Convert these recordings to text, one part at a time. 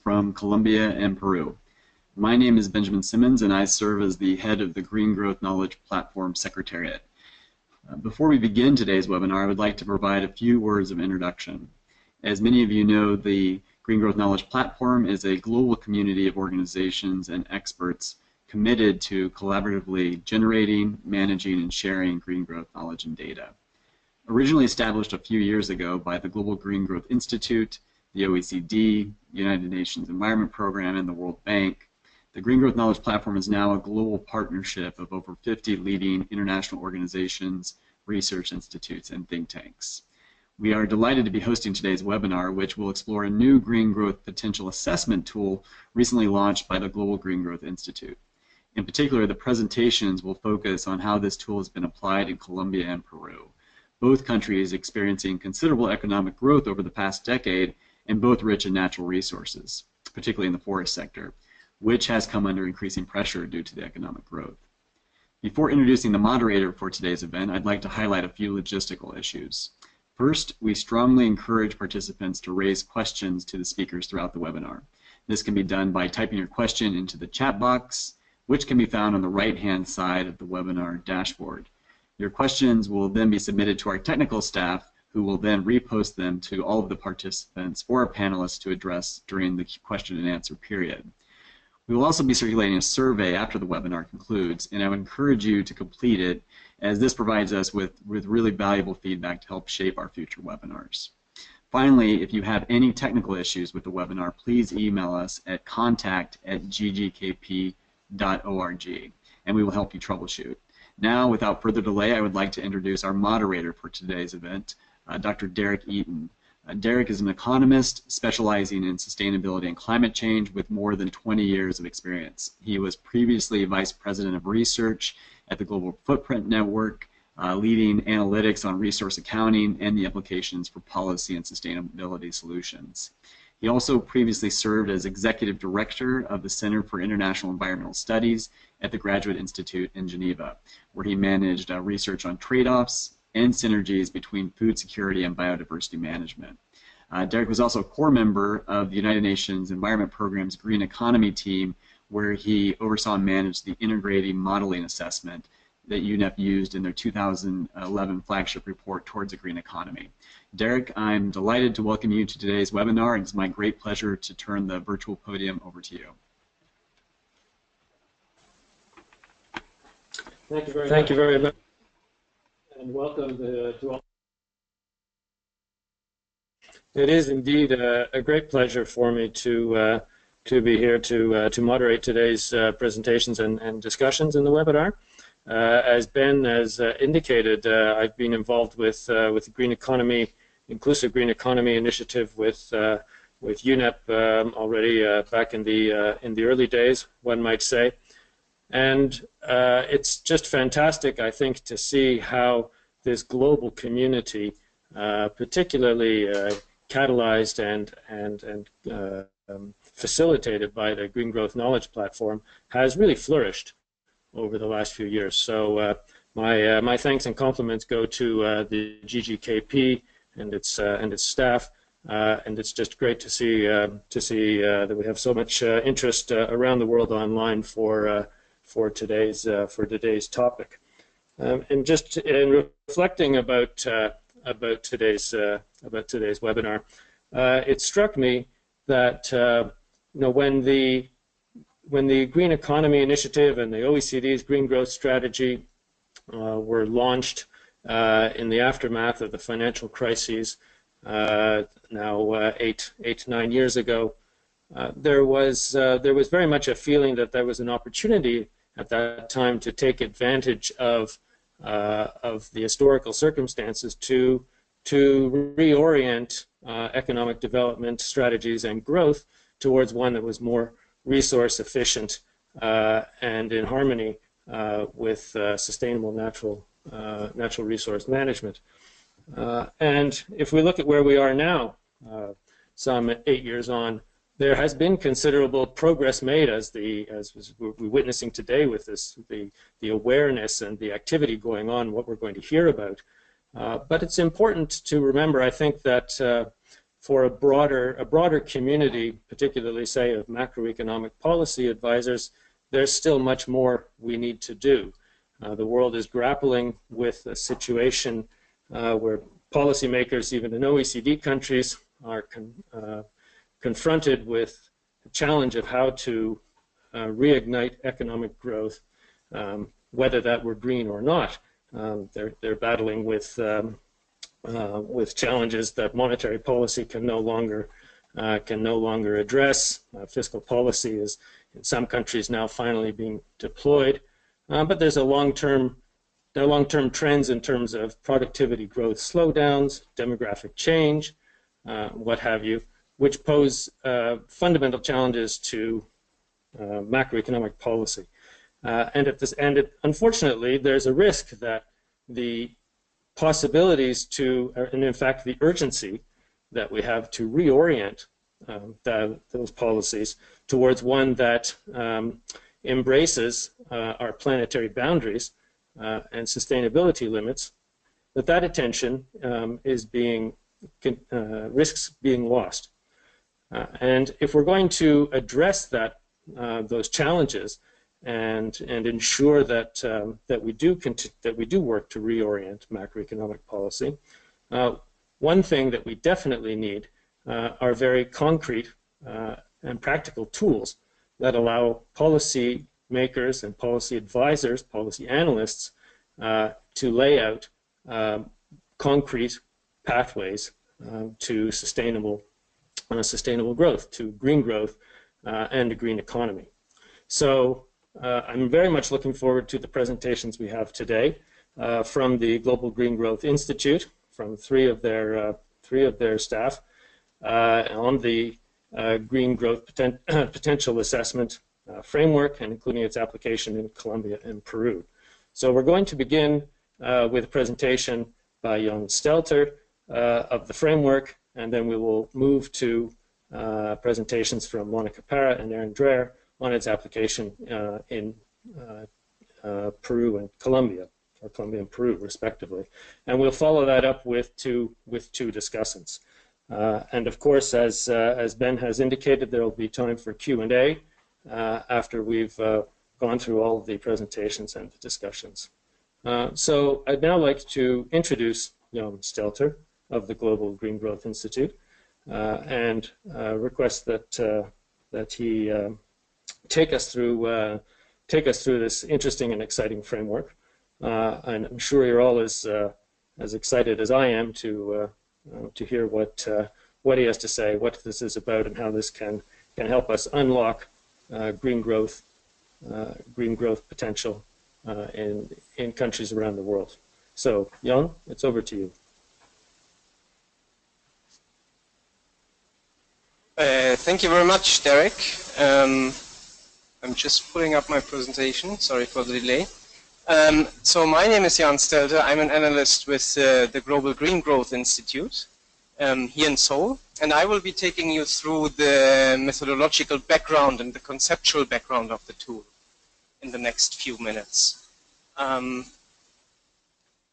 from Colombia and Peru. My name is Benjamin Simmons, and I serve as the head of the Green Growth Knowledge Platform Secretariat. Before we begin today's webinar, I would like to provide a few words of introduction. As many of you know, the Green Growth Knowledge Platform is a global community of organizations and experts committed to collaboratively generating, managing, and sharing green growth knowledge and data. Originally established a few years ago by the Global Green Growth Institute, the OECD, United Nations Environment Program, and the World Bank, the Green Growth Knowledge Platform is now a global partnership of over 50 leading international organizations, research institutes, and think tanks. We are delighted to be hosting today's webinar, which will explore a new green growth potential assessment tool recently launched by the Global Green Growth Institute. In particular, the presentations will focus on how this tool has been applied in Colombia and Peru, both countries experiencing considerable economic growth over the past decade and both rich in natural resources, particularly in the forest sector, which has come under increasing pressure due to the economic growth. Before introducing the moderator for today's event, I'd like to highlight a few logistical issues. First, we strongly encourage participants to raise questions to the speakers throughout the webinar. This can be done by typing your question into the chat box, which can be found on the right-hand side of the webinar dashboard. Your questions will then be submitted to our technical staff, who will then repost them to all of the participants or our panelists to address during the question and answer period. We will also be circulating a survey after the webinar concludes, and I would encourage you to complete it, as this provides us with really valuable feedback to help shape our future webinars. Finally, if you have any technical issues with the webinar, please email us at contact@ggkp.org, and we will help you troubleshoot. Now, without further delay, I would like to introduce our moderator for today's event, Dr. Derek Eaton. Derek is an economist specializing in sustainability and climate change with more than 20 years of experience. He was previously Vice President of Research at the Global Footprint Network, leading analytics on resource accounting and the implications for policy and sustainability solutions. He also previously served as Executive Director of the Center for International Environmental Studies at the Graduate Institute in Geneva, where he managed research on trade-offs and synergies between food security and biodiversity management. Derek was also a core member of the United Nations Environment Program's Green Economy team, where he oversaw and managed the integrating modeling assessment that UNEP used in their 2011 flagship report towards a green economy. Derek, I'm delighted to welcome you to today's webinar, and it's my great pleasure to turn the virtual podium over to you. Thank you very much. And welcome to all. It is indeed a great pleasure for me to be here to moderate today's presentations and discussions in the webinar. As Ben has indicated, I've been involved with the Green Economy, Inclusive Green Economy Initiative with UNEP already back in the early days, one might say. And it's just fantastic, I think, to see how this global community, particularly catalyzed and facilitated by the Green Growth Knowledge Platform, has really flourished over the last few years. So my thanks and compliments go to the GGKP and its staff, and it's just great to see that we have so much interest around the world online for today's topic. And just in reflecting about today's webinar, it struck me that when the Green Economy Initiative and the OECD's Green Growth Strategy were launched in the aftermath of the financial crises, now 9 years ago, there was very much a feeling that there was an opportunity at that time to take advantage of the historical circumstances to reorient economic development strategies and growth towards one that was more resource efficient and in harmony with sustainable natural resource management. And if we look at where we are now, some 8 years on, there has been considerable progress made, as we're witnessing today with the awareness and the activity going on, what we're going to hear about. But it's important to remember, I think, that for a broader community, particularly, say, of macroeconomic policy advisors, there's still much more we need to do. The world is grappling with a situation where policymakers, even in OECD countries, are confronted with the challenge of how to reignite economic growth, whether that were green or not. They're battling with challenges that monetary policy can no longer address. Fiscal policy is in some countries now finally being deployed, but there's there are long-term trends in terms of productivity growth slowdowns, demographic change, what have you, which pose fundamental challenges to macroeconomic policy. Unfortunately, there's a risk that the possibilities to, and in fact the urgency that we have to reorient those policies towards one that embraces our planetary boundaries and sustainability limits, that attention risks being lost. And if we're going to address those challenges and ensure that we do work to reorient macroeconomic policy, one thing that we definitely need are very concrete and practical tools that allow policy makers and policy advisors, policy analysts, to lay out concrete pathways to sustainable growth, to green growth, and a green economy. So I'm very much looking forward to the presentations we have today from the Global Green Growth Institute, from three of their staff on the green growth potential assessment framework, and including its application in Colombia and Peru. So we're going to begin with a presentation by Jan Stelter of the framework, and then we will move to presentations from Monica Parra and Aaron Dreher on its application in Peru and Colombia, or Colombia and Peru, respectively. And we'll follow that up with two discussants. And of course, as Ben has indicated, there will be time for Q&A after we've gone through all of the presentations and the discussions. So I'd now like to introduce Jan Stelter of the Global Green Growth Institute and request that he take us through this interesting and exciting framework. And I'm sure you're all as excited as I am to hear what he has to say, what this is about, and how this can help us unlock green growth potential in countries around the world. So, Jan, it's over to you. Thank you very much, Derek. I'm just pulling up my presentation. Sorry for the delay. So my name is Jan Stelter. I'm an analyst with the Global Green Growth Institute here in Seoul, and I will be taking you through the methodological background and the conceptual background of the tool in the next few minutes.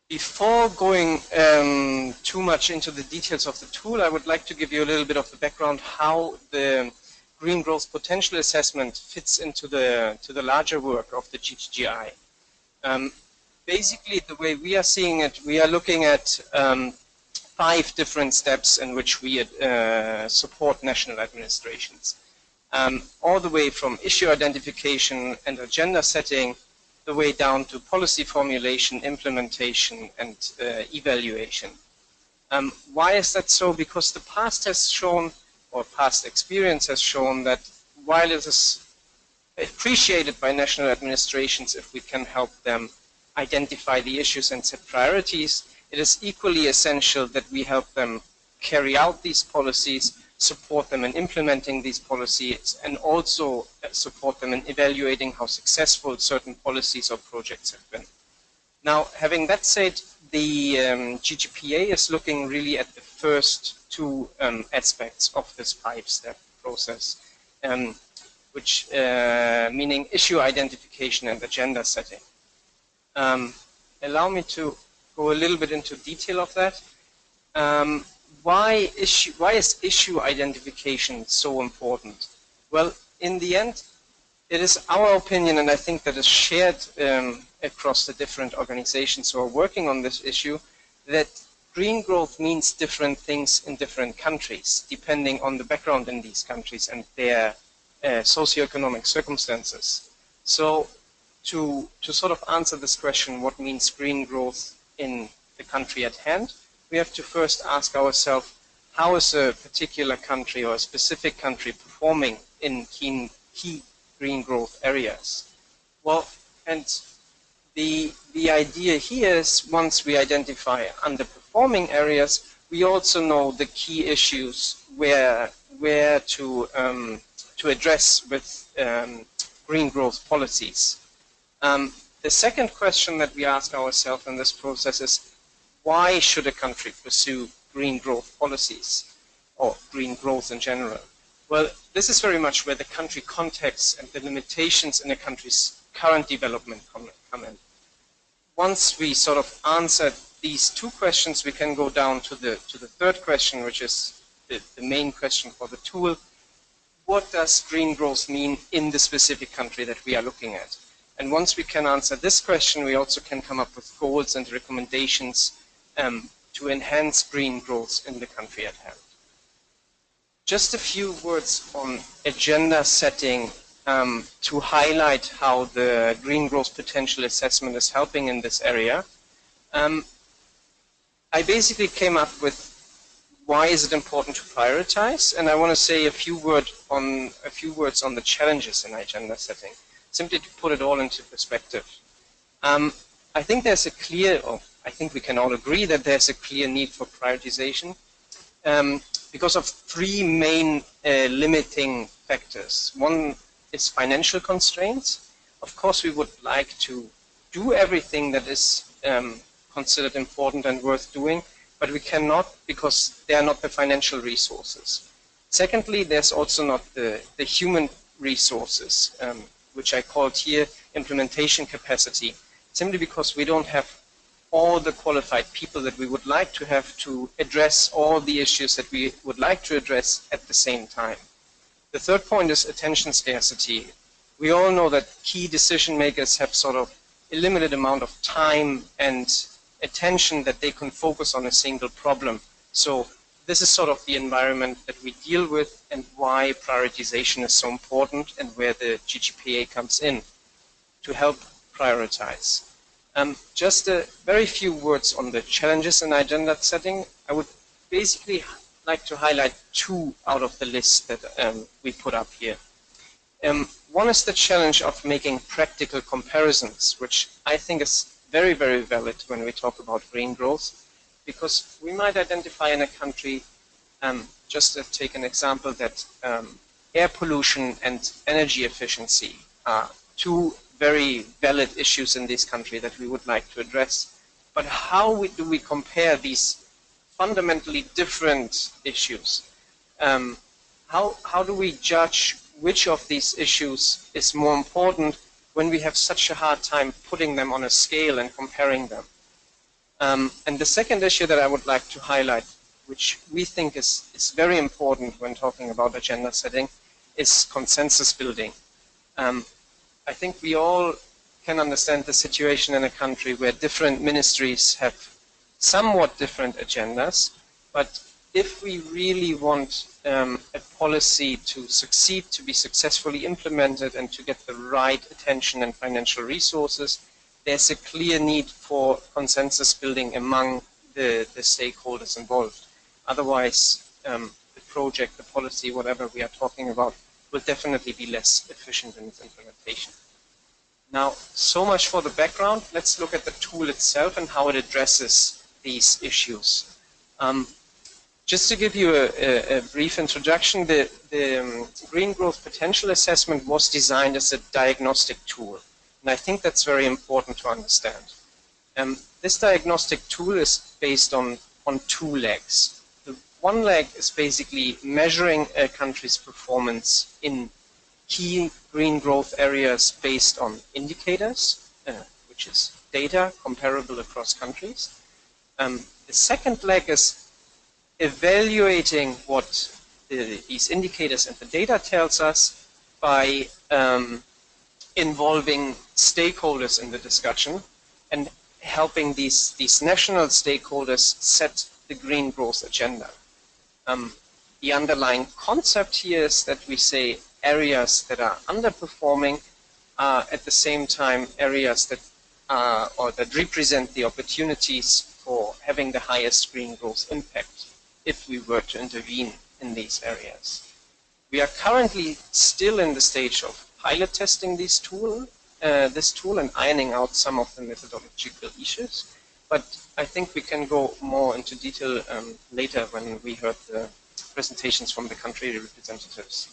Before going too much into the details of the tool, I would like to give you a little bit of the background how the Green Growth Potential Assessment fits into the larger work of the GGGI. Basically, the way we are seeing it, we are looking at 5 different steps in which we support national administrations. All the way from issue identification and agenda setting, the way down to policy formulation, implementation, and evaluation. Why is that so? Because the past has shown, or past experience has shown, that while it is appreciated by national administrations if we can help them identify the issues and set priorities, it is equally essential that we help them carry out these policies, support them in implementing these policies, and also support them in evaluating how successful certain policies or projects have been. Now, having that said, the GGPA is looking really at the first 2 aspects of this 5-step process, which meaning issue identification and agenda setting. Allow me to go a little bit into detail of that. why is issue identification so important? Well, in the end, it is our opinion, and I think that is shared across the different organizations who are working on this issue, that green growth means different things in different countries, depending on the background in these countries and their socioeconomic circumstances. So to sort of answer this question, what means green growth in the country at hand, we have to first ask ourselves, how is a particular country or a specific country performing in key green growth areas? Well, and the idea here is, once we identify underperforming areas, we also know the key issues where to address with green growth policies. The second question that we ask ourselves in this process is, why should a country pursue green growth policies, or green growth in general? Well, this is very much where the country context and the limitations in a country's current development come in. Once we sort of answer these two questions, we can go down to the third question, which is the main question for the tool. What does green growth mean in the specific country that we are looking at? And once we can answer this question, we also can come up with goals and recommendations to enhance green growth in the country at hand. Just a few words on agenda setting to highlight how the green growth potential assessment is helping in this area. I basically came up with why is it important to prioritize, and I want to say a few words on the challenges in agenda setting, simply to put it all into perspective. I think there's a clear, or I think we can all agree that there's a clear need for prioritization because of three main limiting factors. One is financial constraints. Of course, we would like to do everything that is considered important and worth doing, but we cannot because they are not the financial resources. Secondly, there's also not the human resources, which I called here implementation capacity, simply because we don't have all the qualified people that we would like to have to address all the issues that we would like to address at the same time. The third point is attention scarcity. We all know that key decision makers have sort of a limited amount of time and attention that they can focus on a single problem. So this is sort of the environment that we deal with and why prioritization is so important and where the GGPA comes in to help prioritize. Just a very few words on the challenges in agenda setting. I would basically like to highlight two out of the list that we put up here. One is the challenge of making practical comparisons, which I think is very, very valid when we talk about green growth, because we might identify in a country, just to take an example, that air pollution and energy efficiency are two very valid issues in this country that we would like to address. But how do we compare these fundamentally different issues? How do we judge which of these issues is more important when we have such a hard time putting them on a scale and comparing them? And the second issue that I would like to highlight, which we think is very important when talking about agenda setting, is consensus building. I think we all can understand the situation in a country where different ministries have somewhat different agendas, but if we really want a policy to succeed, to be successfully implemented and to get the right attention and financial resources, there's a clear need for consensus building among the stakeholders involved. Otherwise, the project, the policy, whatever we are talking about, will definitely be less efficient in its implementation. Now, so much for the background. Let's look at the tool itself and how it addresses these issues. Just to give you a brief introduction, the Green Growth Potential Assessment was designed as a diagnostic tool. And I think that's very important to understand. This diagnostic tool is based on two legs. The one leg is basically measuring a country's performance in key green growth areas based on indicators, which is data comparable across countries. The second leg is evaluating what these indicators and the data tells us by involving stakeholders in the discussion and helping these national stakeholders set the green growth agenda. The underlying concept here is that we say areas that are underperforming are at the same time areas that or that represent the opportunities for having the highest green growth impact if we were to intervene in these areas. We are currently still in the stage of pilot testing this tool and ironing out some of the methodological issues, but I think we can go more into detail later when we heard the presentations from the country representatives.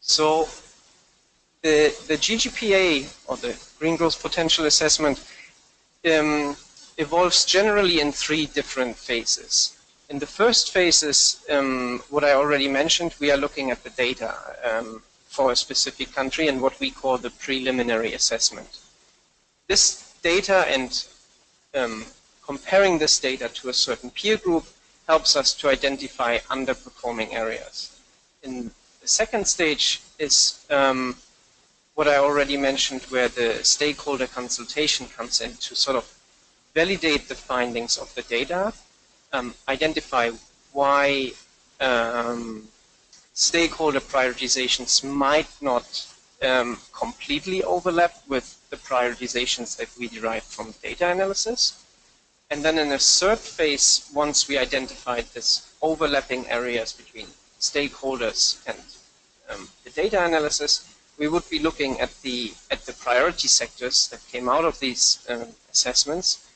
So the GGPA, or the Green Growth Potential Assessment, evolves generally in 3 different phases. In the first phase is what I already mentioned. We are looking at the data for a specific country and what we call the preliminary assessment. This data and comparing this data to a certain peer group helps us to identify underperforming areas. In the second stage is what I already mentioned, where the stakeholder consultation comes in to sort of validate the findings of the data, identify why stakeholder prioritizations might not completely overlap with the prioritizations that we derive from data analysis. And then in a third phase, once we identified this overlapping areas between stakeholders and the data analysis, we would be looking at the priority sectors that came out of these assessments,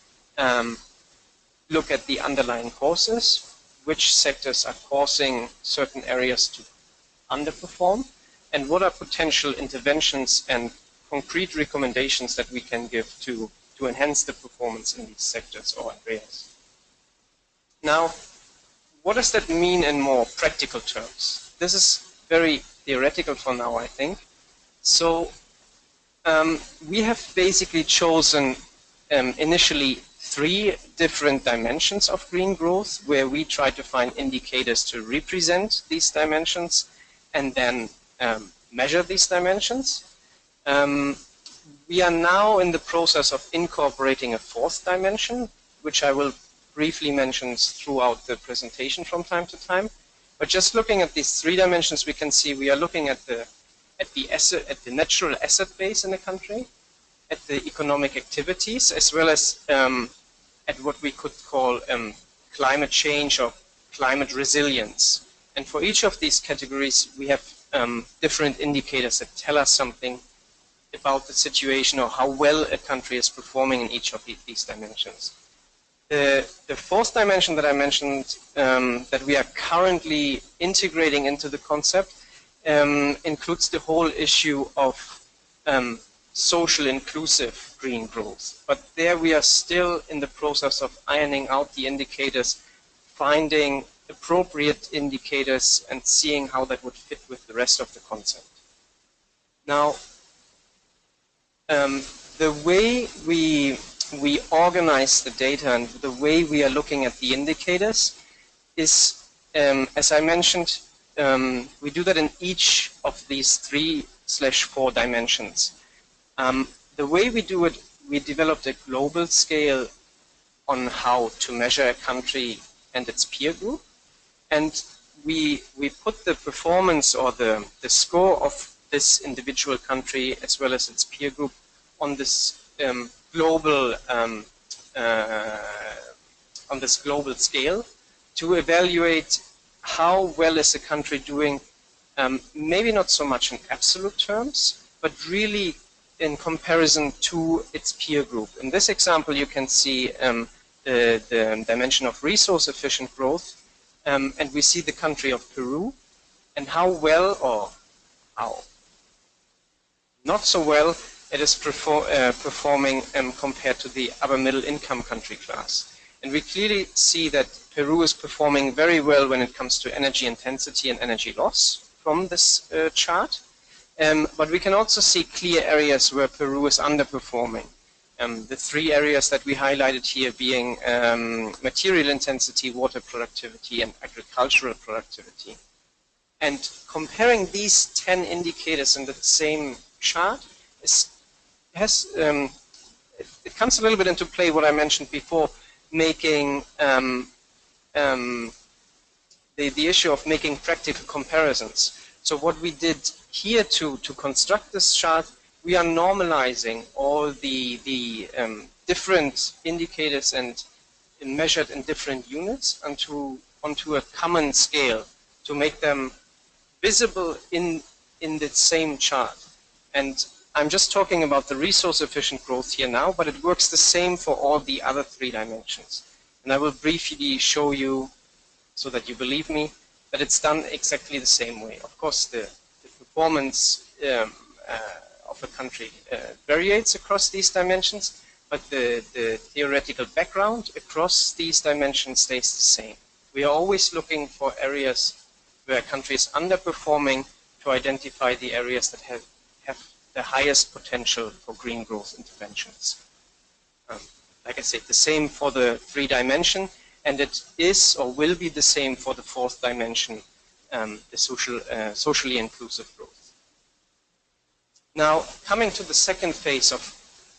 look at the underlying causes, which sectors are causing certain areas to underperform, and what are potential interventions and concrete recommendations that we can give to enhance the performance in these sectors or areas. Now, what does that mean in more practical terms? This is very theoretical for now, I think. So we have basically chosen initially 3 different dimensions of green growth, where we try to find indicators to represent these dimensions and then measure these dimensions. We are now in the process of incorporating a 4th dimension, which I will briefly mention throughout the presentation from time to time. But just looking at these 3 dimensions, we can see we are looking at the natural asset base in the country, at the economic activities, as well as at what we could call climate change or climate resilience. And for each of these categories, we have different indicators that tell us something about the situation or how well a country is performing in each of these dimensions. The 4th dimension that I mentioned, that we are currently integrating into the concept, includes the whole issue of social inclusive green growth. But there we are still in the process of ironing out the indicators, finding appropriate indicators and seeing how that would fit with the rest of the concept. Now, the way we organize the data and the way we are looking at the indicators is, as I mentioned, we do that in each of these 3/4 dimensions. The way we do it, we developed a global scale on how to measure a country and its peer group, and we put the performance or the score of this individual country as well as its peer group on this global scale to evaluate how well is a country doing, maybe not so much in absolute terms, but really in comparison to its peer group. In this example, you can see the dimension of resource efficient growth, and we see the country of Peru and how well or how not so well it is performing compared to the upper middle income country class. And we clearly see that Peru is performing very well when it comes to energy intensity and energy loss from this chart. But we can also see clear areas where Peru is underperforming. The three areas that we highlighted here being material intensity, water productivity, and agricultural productivity. And comparing these 10 indicators in the same chart it comes a little bit into play what I mentioned before, making the issue of making practical comparisons. So what we did here to construct this chart, we are normalizing all the different indicators and measured in different units onto a common scale to make them visible in the same chart. And I'm just talking about the resource efficient growth here now, but it works the same for all the other three dimensions. And I will briefly show you, so that you believe me, that it's done exactly the same way. Of course, the performance of a country varies across these dimensions, but the theoretical background across these dimensions stays the same. We are always looking for areas where a country is underperforming to identify the areas that have the highest potential for green growth interventions. Like I said, the same for the 3-dimension, and it is or will be the same for the 4th dimension, the socially inclusive growth. Now, coming to the second phase of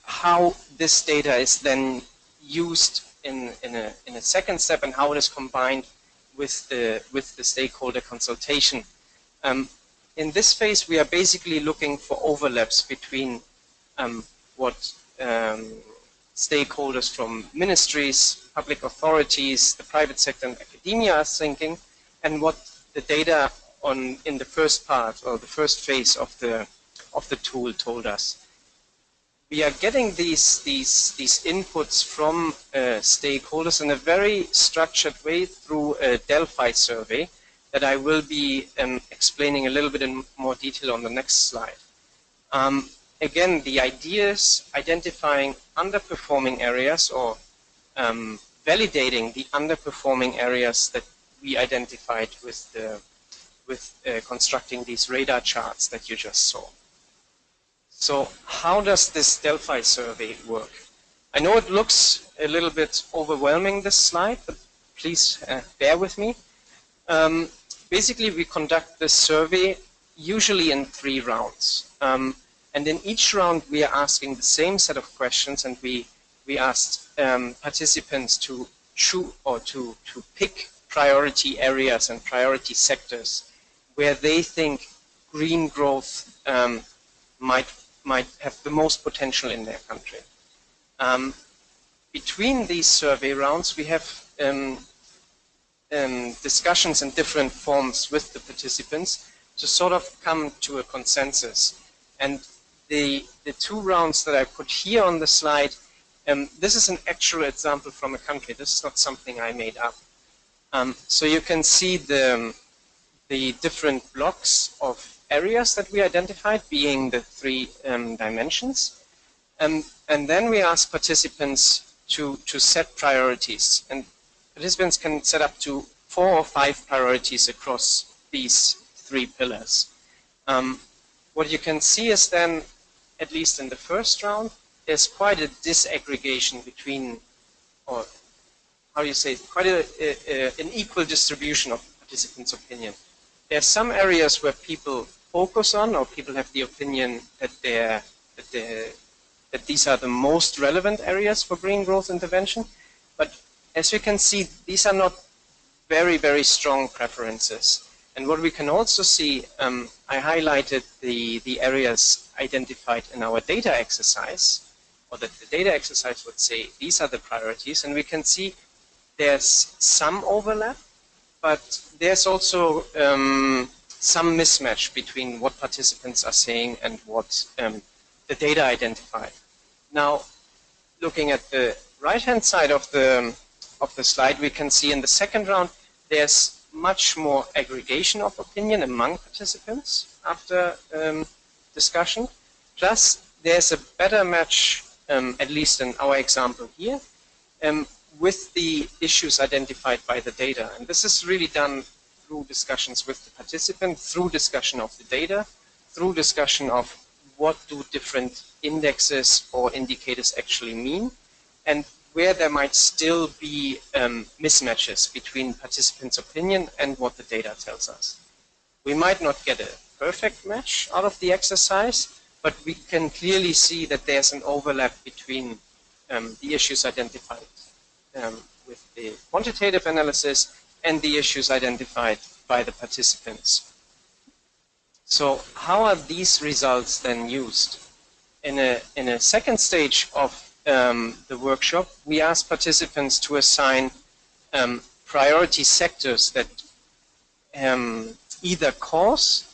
how this data is then used in a second step and how it is combined with the stakeholder consultation. In this phase, we are basically looking for overlaps between what stakeholders from ministries, public authorities, the private sector, and academia are thinking, and what the data in the first part or the first phase of the tool told us. We are getting these inputs from stakeholders in a very structured way through a Delphi survey that I will be explaining a little bit in more detail on the next slide. Again, the idea is identifying underperforming areas or validating the underperforming areas that we identified with constructing these radar charts that you just saw. So how does this Delphi survey work? I know it looks a little bit overwhelming, this slide, but please bear with me. Basically, we conduct this survey usually in 3 rounds. And in each round, we are asking the same set of questions, and we asked participants to choose or to pick priority areas and priority sectors where they think green growth might have the most potential in their country. Between these survey rounds, we have discussions in different forms with the participants to sort of come to a consensus. And the 2 rounds that I put here on the slide, this is an actual example from a country. This is not something I made up. So you can see the different blocks of areas that we identified, being the 3 dimensions. And then we ask participants to set priorities. And participants can set up to 4 or 5 priorities across these 3 pillars. What you can see is then, at least in the first round, there's quite a disaggregation between, or how do you say, quite an equal distribution of participants' opinion. There are some areas where people focus on, or people have the opinion that these are the most relevant areas for green growth intervention. But as you can see, these are not very, very strong preferences. And what we can also see, I highlighted the areas identified in our data exercise, or that the data exercise would say these are the priorities, and we can see there's some overlap, but there's also some mismatch between what participants are saying and what the data identified. Now, looking at the right-hand side of the slide, we can see in the second round there's much more aggregation of opinion among participants after discussion. Plus, there's a better match, at least in our example here, with the issues identified by the data. And this is really done through discussions with the participant, through discussion of the data, through discussion of what do different indexes or indicators actually mean, and where there might still be mismatches between participants' opinion and what the data tells us. We might not get a perfect match out of the exercise, but we can clearly see that there's an overlap between the issues identified with the quantitative analysis and the issues identified by the participants. So how are these results then used? In a second stage of the workshop, we asked participants to assign priority sectors that either cause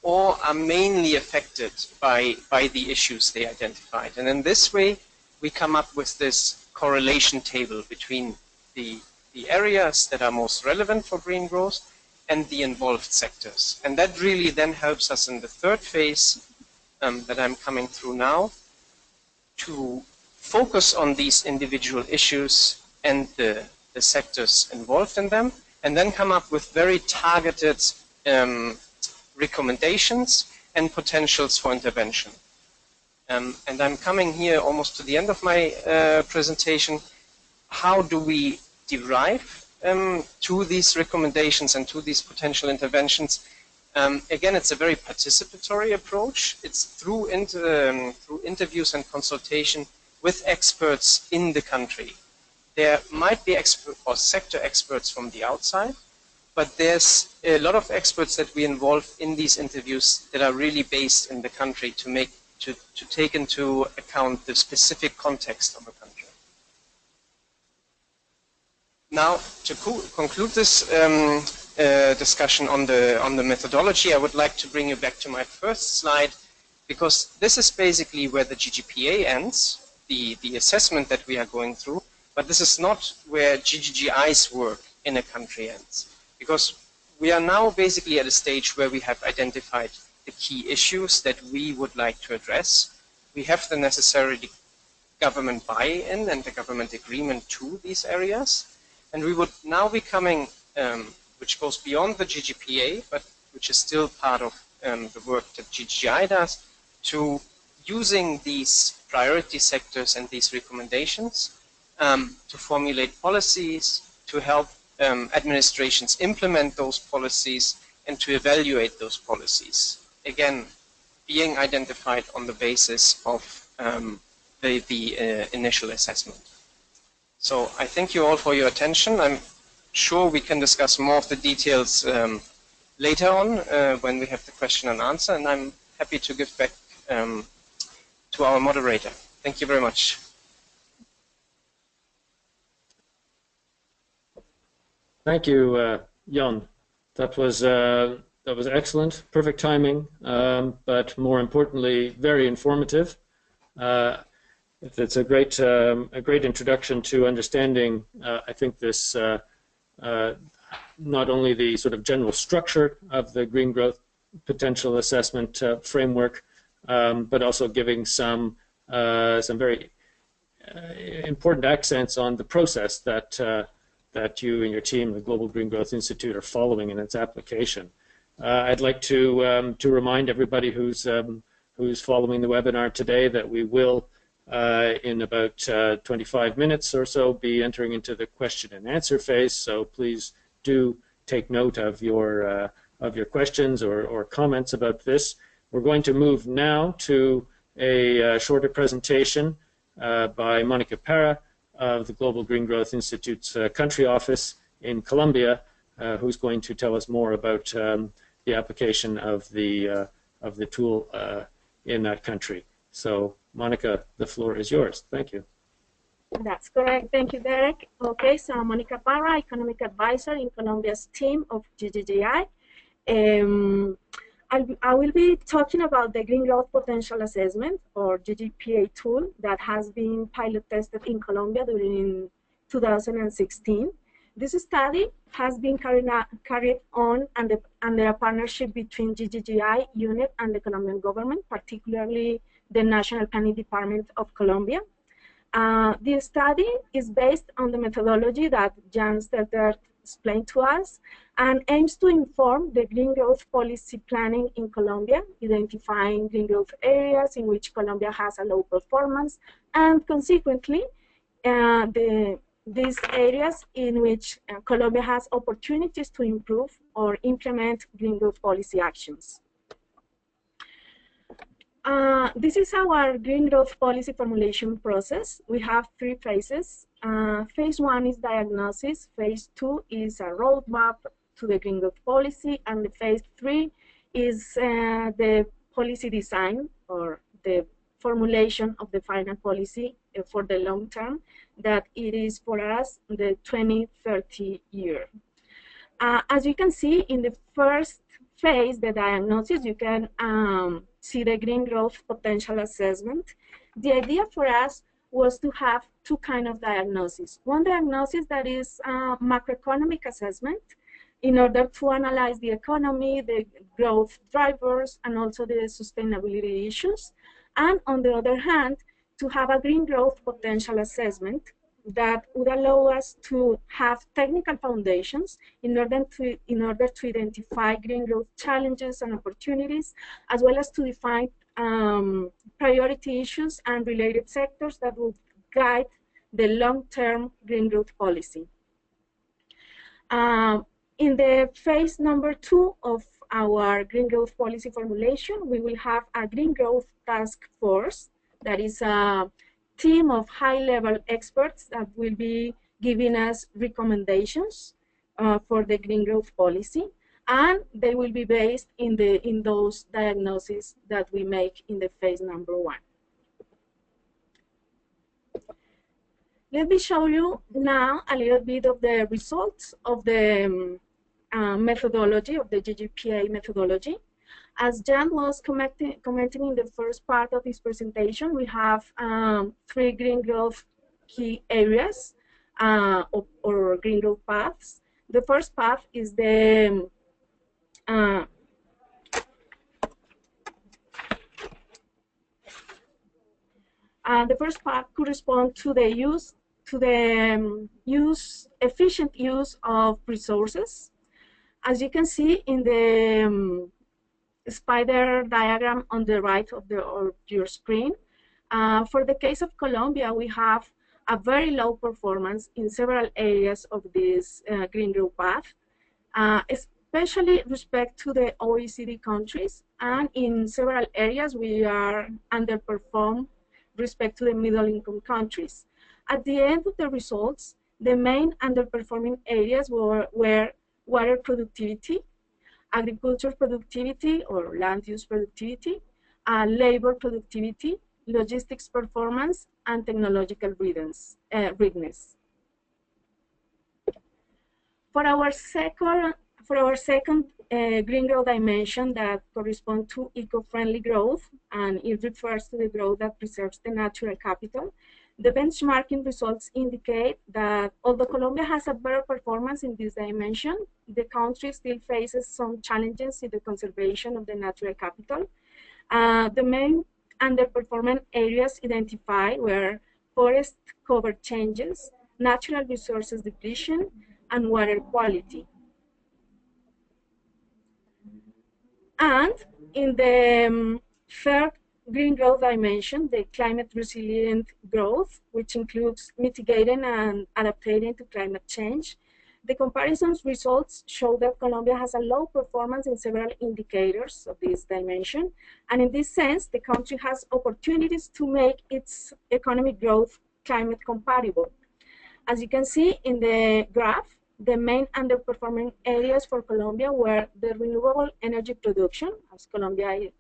or are mainly affected by the issues they identified. And in this way, we come up with this correlation table between the areas that are most relevant for green growth and the involved sectors. And that really then helps us in the third phase that I'm coming through now to focus on these individual issues and the sectors involved in them, and then come up with very targeted recommendations and potentials for intervention. And I'm coming here almost to the end of my presentation. How do we derive to these recommendations and to these potential interventions? Again, it's a very participatory approach. It's through interviews and consultation with experts in the country. There might be expert or sector experts from the outside, but there's a lot of experts that we involve in these interviews that are really based in the country to take into account the specific context of a country. Now, to conclude this discussion on the methodology, I would like to bring you back to my first slide, because this is basically where the GGPA ends, the assessment that we are going through, but this is not where GGGI's work in a country ends, because we are now basically at a stage where we have identified the key issues that we would like to address. We have the necessary government buy-in and the government agreement to these areas, and we would now be coming, which goes beyond the GGPA, but which is still part of the work that GGGI does, to using these priority sectors and these recommendations to formulate policies, to help administrations implement those policies, and to evaluate those policies. Again, being identified on the basis of the initial assessment. So I thank you all for your attention. I'm sure we can discuss more of the details later on when we have the question and answer, and I'm happy to give back to our moderator. Thank you very much. Thank you, Jan. That was excellent, perfect timing, but more importantly, very informative. It's a great introduction to understanding. I think this not only the sort of general structure of the green growth potential assessment framework, but also giving some very important accents on the process that you and your team, the Global Green Growth Institute, are following in its application. I'd like to remind everybody who's following the webinar today that we will, in about 25 minutes or so, be entering into the question and answer phase. So please do take note of your questions or comments about this. We're going to move now to a shorter presentation by Monica Parra of the Global Green Growth Institute's country office in Colombia, who's going to tell us more about the application of the tool in that country. So, Monica, the floor is yours. Thank you. That's correct. Thank you, Derek. Okay, so I'm Monica Parra, Economic Advisor in Colombia's team of GGGI. I will be talking about the Green Growth Potential Assessment, or GGPA tool, that has been pilot tested in Colombia during 2016. This study has been carried on under a partnership between GGGI unit and the Colombian government, particularly the National Planning Department of Colombia. The study is based on the methodology that Jan Stelter explain to us, and aims to inform the green growth policy planning in Colombia, identifying green growth areas in which Colombia has a low performance, and consequently, these areas in which Colombia has opportunities to improve or implement green growth policy actions. This is our green growth policy formulation process. We have three phases. Phase 1 is diagnosis, phase 2 is a roadmap to the green growth policy, and the phase 3 is the policy design, or the formulation of the final policy for the long term, that it is for us the 2030 year. As you can see in the first phase, the diagnosis, you can see the green growth potential assessment. The idea for us was to have two kinds of diagnosis. One diagnosis that is macroeconomic assessment, in order to analyze the economy, the growth drivers, and also the sustainability issues. And on the other hand, to have a green growth potential assessment that would allow us to have technical foundations in order to identify green growth challenges and opportunities, as well as to define priority issues and related sectors that will guide the long-term green growth policy. In the phase number 2 of our green growth policy formulation, we will have a green growth task force that is a team of high-level experts that will be giving us recommendations for the green growth policy, and they will be based in those diagnoses that we make in the phase number 1. Let me show you now a little bit of the results of the methodology, of the GGPA methodology. As Jan was commenting in the first part of his presentation, we have 3 green growth key areas or green growth paths. The first path is the first path corresponds to the efficient use of resources. As you can see in the spider diagram on the right of your screen, for the case of Colombia, we have a very low performance in several areas of this green growth path, especially respect to the OECD countries, and in several areas we are underperformed respect to the middle income countries. At the end of the results, the main underperforming areas were water productivity, agriculture productivity or land use productivity, labor productivity, logistics performance, and technological readiness. For our second green growth dimension that corresponds to eco-friendly growth, and it refers to the growth that preserves the natural capital, the benchmarking results indicate that although Colombia has a better performance in this dimension, the country still faces some challenges in the conservation of the natural capital. The main underperforming areas identified were forest cover changes, natural resources depletion, and water quality. And in the third green growth dimension, the climate resilient growth, which includes mitigating and adapting to climate change, the comparisons results show that Colombia has a low performance in several indicators of this dimension, and in this sense, the country has opportunities to make its economic growth climate compatible. As you can see in the graph, the main underperforming areas for Colombia were the renewable energy production, as Colombia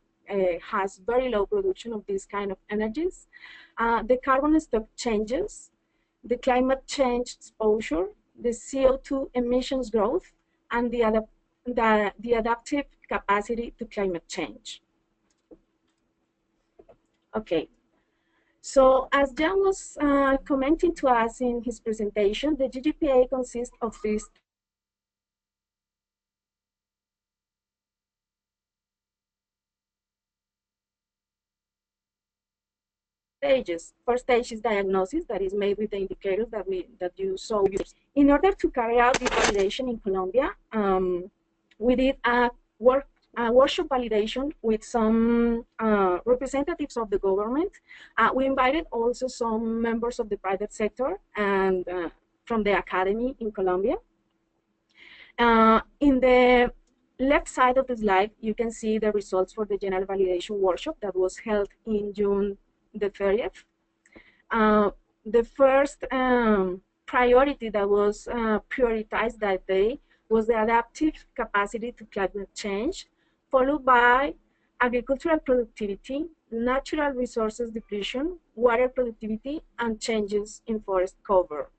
has very low production of these kind of energies, the carbon stock changes, the climate change exposure, the CO2 emissions growth, and the adaptive capacity to climate change. Okay, so as Jan was commenting to us in his presentation, the GGPA consists of these stages. First stage is diagnosis, that is made with the indicators that you saw. In order to carry out this validation in Colombia, we did a workshop validation with some representatives of the government. We invited also some members of the private sector and from the academy in Colombia. In the left side of the slide, you can see the results for the general validation workshop that was held in June the 30th. The first priority that was prioritized that day was the adaptive capacity to climate change, followed by agricultural productivity, natural resources depletion, water productivity, and changes in forest cover.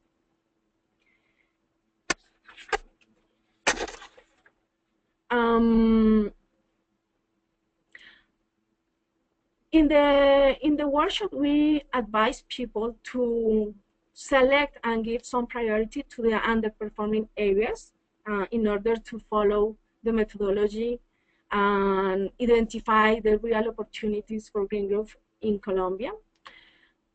In the workshop, we advise people to select and give some priority to the underperforming areas in order to follow the methodology and identify the real opportunities for green growth in Colombia.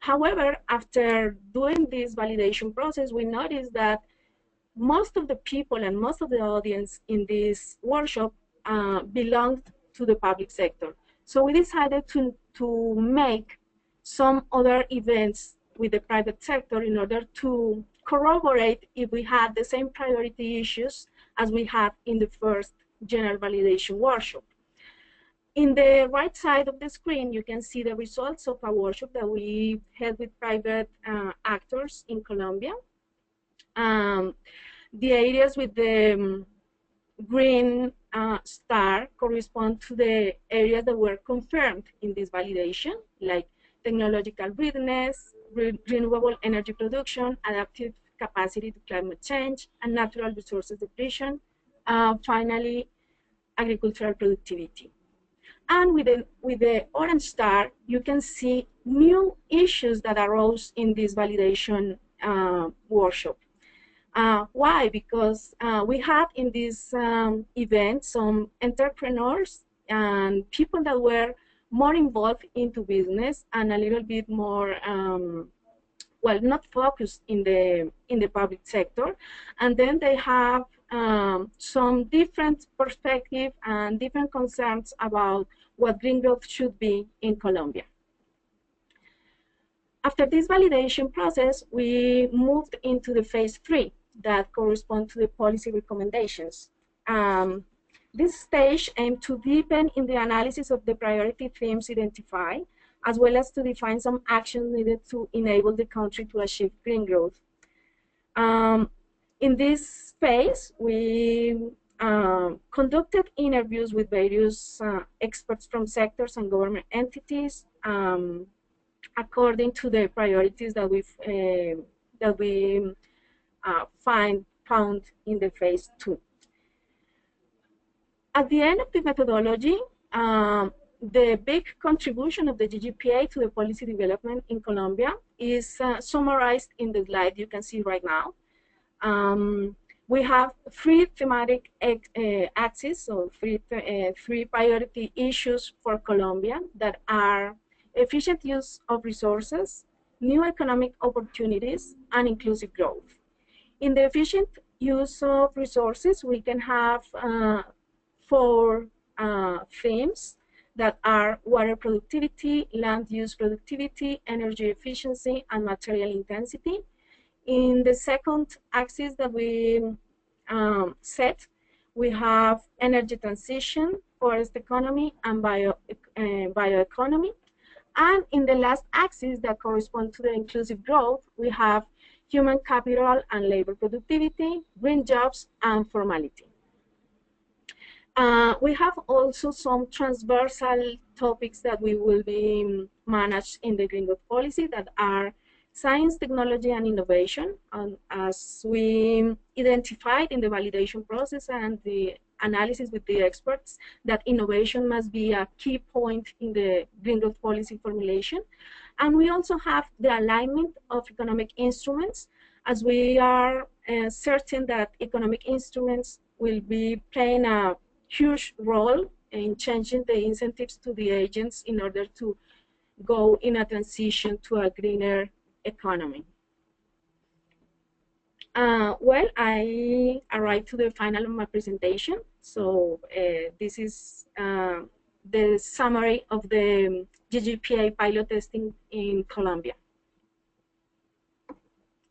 However, after doing this validation process, we noticed that most of the people and most of the audience in this workshop belonged to the public sector. So we decided to make some other events with the private sector in order to corroborate if we had the same priority issues as we had in the first general validation workshop. In the right side of the screen, you can see the results of a workshop that we held with private actors in Colombia. The areas with the green star correspond to the areas that were confirmed in this validation, like technological readiness, renewable energy production, adaptive capacity to climate change, and natural resources depletion. Finally, agricultural productivity. And with the orange star, you can see new issues that arose in this validation workshop. Why? Because we had in this event some entrepreneurs and people that were more involved into business and a little bit more, well, not focused in the public sector. And then they have some different perspective and different concerns about what green growth should be in Colombia. After this validation process, we moved into the phase 3 that correspond to the policy recommendations. This stage aimed to deepen in the analysis of the priority themes identified, as well as to define some actions needed to enable the country to achieve green growth. In this phase, we conducted interviews with various experts from sectors and government entities according to the priorities that we found in the phase 2. At the end of the methodology, the big contribution of the GGPA to the policy development in Colombia is summarized in the slide you can see right now. We have 3 thematic axes, so three priority issues for Colombia that are efficient use of resources, new economic opportunities, and inclusive growth. In the efficient use of resources, we can have 4 themes that are water productivity, land use productivity, energy efficiency, and material intensity. In the second axis that we set, we have energy transition, forest economy, and bioeconomy. And in the last axis that correspond to the inclusive growth, we have human capital and labor productivity, green jobs, and formality. We have also some transversal topics that we will be managed in the green growth policy that are science, technology, and innovation. And as we identified in the validation process and the analysis with the experts, that innovation must be a key point in the green growth policy formulation. And we also have the alignment of economic instruments, as we are certain that economic instruments will be playing a huge role in changing the incentives to the agents in order to go in a transition to a greener economy. Well, I arrived to the final of my presentation. So this is the summary of the GGPA pilot testing in Colombia.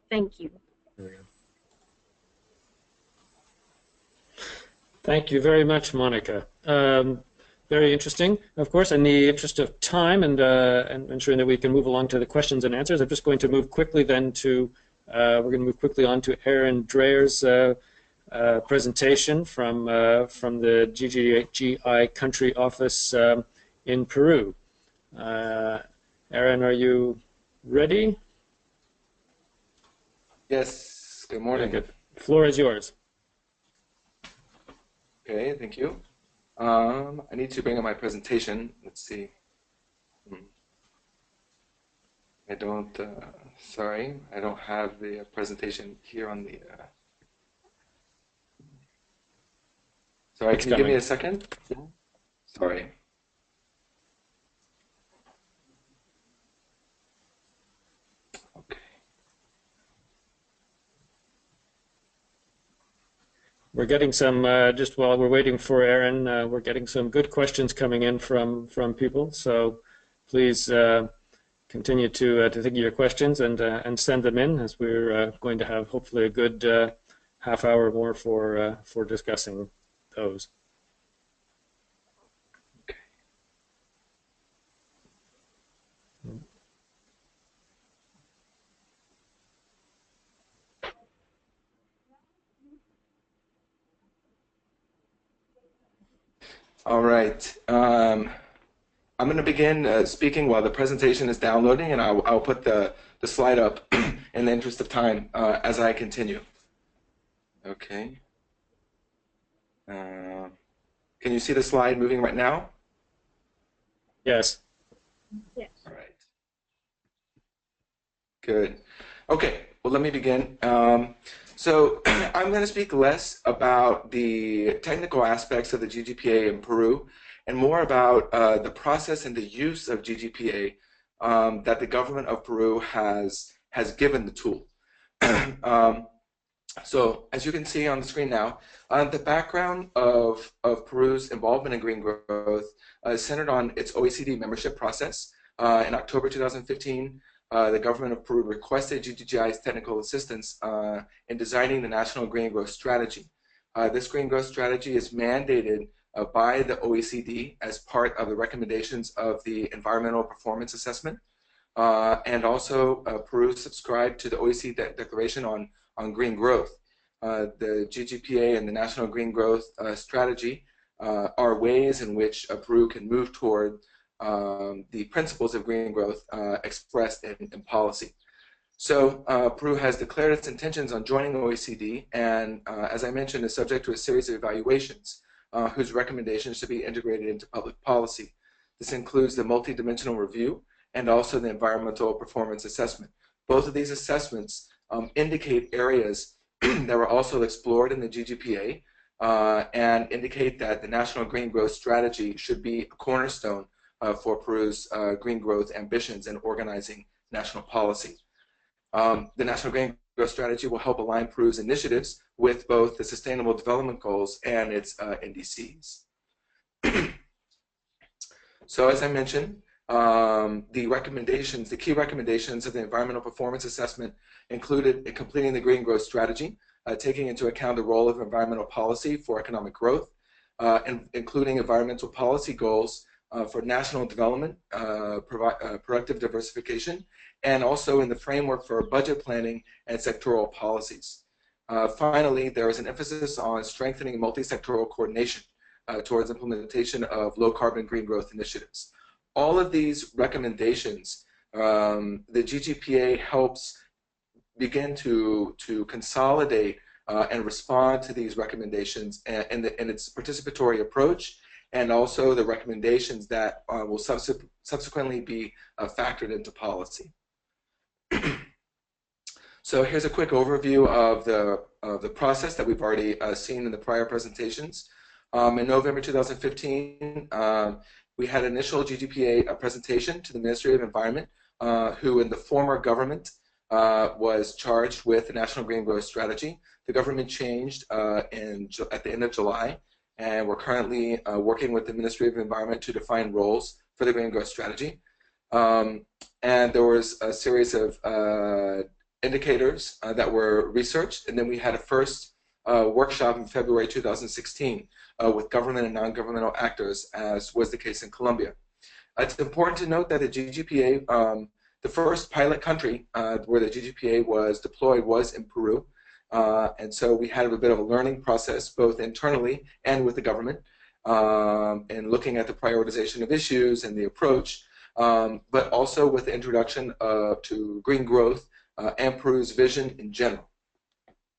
Thank you. Thank you very much, Monica. Very interesting. Of course, in the interest of time and ensuring that we can move along to the questions and answers, I'm just going to move quickly then to, we're going to move quickly on to Aaron Dreyer's presentation from the GGGI country office in Peru. Aaron, are you ready? Yes, good morning. Very good. The floor is yours. Okay, thank you. I need to bring up my presentation. Let's see. I don't, sorry, I don't have the presentation here on the, sorry, can you give me a second? Sorry. Okay. We're getting some, just while we're waiting for Aaron, we're getting some good questions coming in from people. So please continue to think of your questions and send them in, as we're going to have hopefully a good half hour more for discussing those. Okay. All right. I'm going to begin speaking while the presentation is downloading, and I'll put the slide up in the interest of time as I continue. Okay. Can you see the slide moving right now? Yes. Yes. All right. Good. Okay. Well, let me begin. So I'm going to speak less about the technical aspects of the GGPA in Peru and more about the process and the use of GGPA that the government of Peru has given the tool. So as you can see on the screen now, the background of Peru's involvement in green growth is centered on its OECD membership process. In October 2015, the government of Peru requested GGGI's technical assistance in designing the National Green Growth Strategy. This green growth strategy is mandated by the OECD as part of the recommendations of the Environmental Performance Assessment. And also Peru subscribed to the OECD Declaration on Green Growth. The GGPA and the National Green Growth Strategy are ways in which Peru can move toward the principles of green growth expressed in policy. So Peru has declared its intentions on joining OECD, and as I mentioned, is subject to a series of evaluations whose recommendations should be integrated into public policy. This includes the multidimensional review and also the environmental performance assessment. Both of these assessments indicate areas that were also explored in the GGPA and indicate that the National Green Growth Strategy should be a cornerstone for Peru's green growth ambitions and organizing national policy. The National Green Growth Strategy will help align Peru's initiatives with both the Sustainable Development Goals and its NDCs. So as I mentioned, the key recommendations of the Environmental Performance Assessment included completing the Green Growth Strategy, taking into account the role of environmental policy for economic growth, including environmental policy goals for national development, productive diversification, and also in the framework for budget planning and sectoral policies. Finally, there is an emphasis on strengthening multi-sectoral coordination towards implementation of low-carbon green growth initiatives. All of these recommendations, the GGPA helps begin to consolidate and respond to these recommendations in its participatory approach, and also the recommendations that will subsequently be factored into policy. So here's a quick overview of the process that we've already seen in the prior presentations. In November 2015, we had initial GGPA presentation to the Ministry of Environment, who in the former government was charged with the National Green Growth Strategy. The government changed at the end of July, and we're currently working with the Ministry of Environment to define roles for the Green Growth Strategy. And there was a series of indicators that were researched, and then we had a first workshop in February 2016 with government and non-governmental actors, as was the case in Colombia. It's important to note that the GGPA, the first pilot country where the GGPA was deployed was in Peru. And so we had a bit of a learning process both internally and with the government in looking at the prioritization of issues and the approach, but also with the introduction to green growth and Peru's vision in general.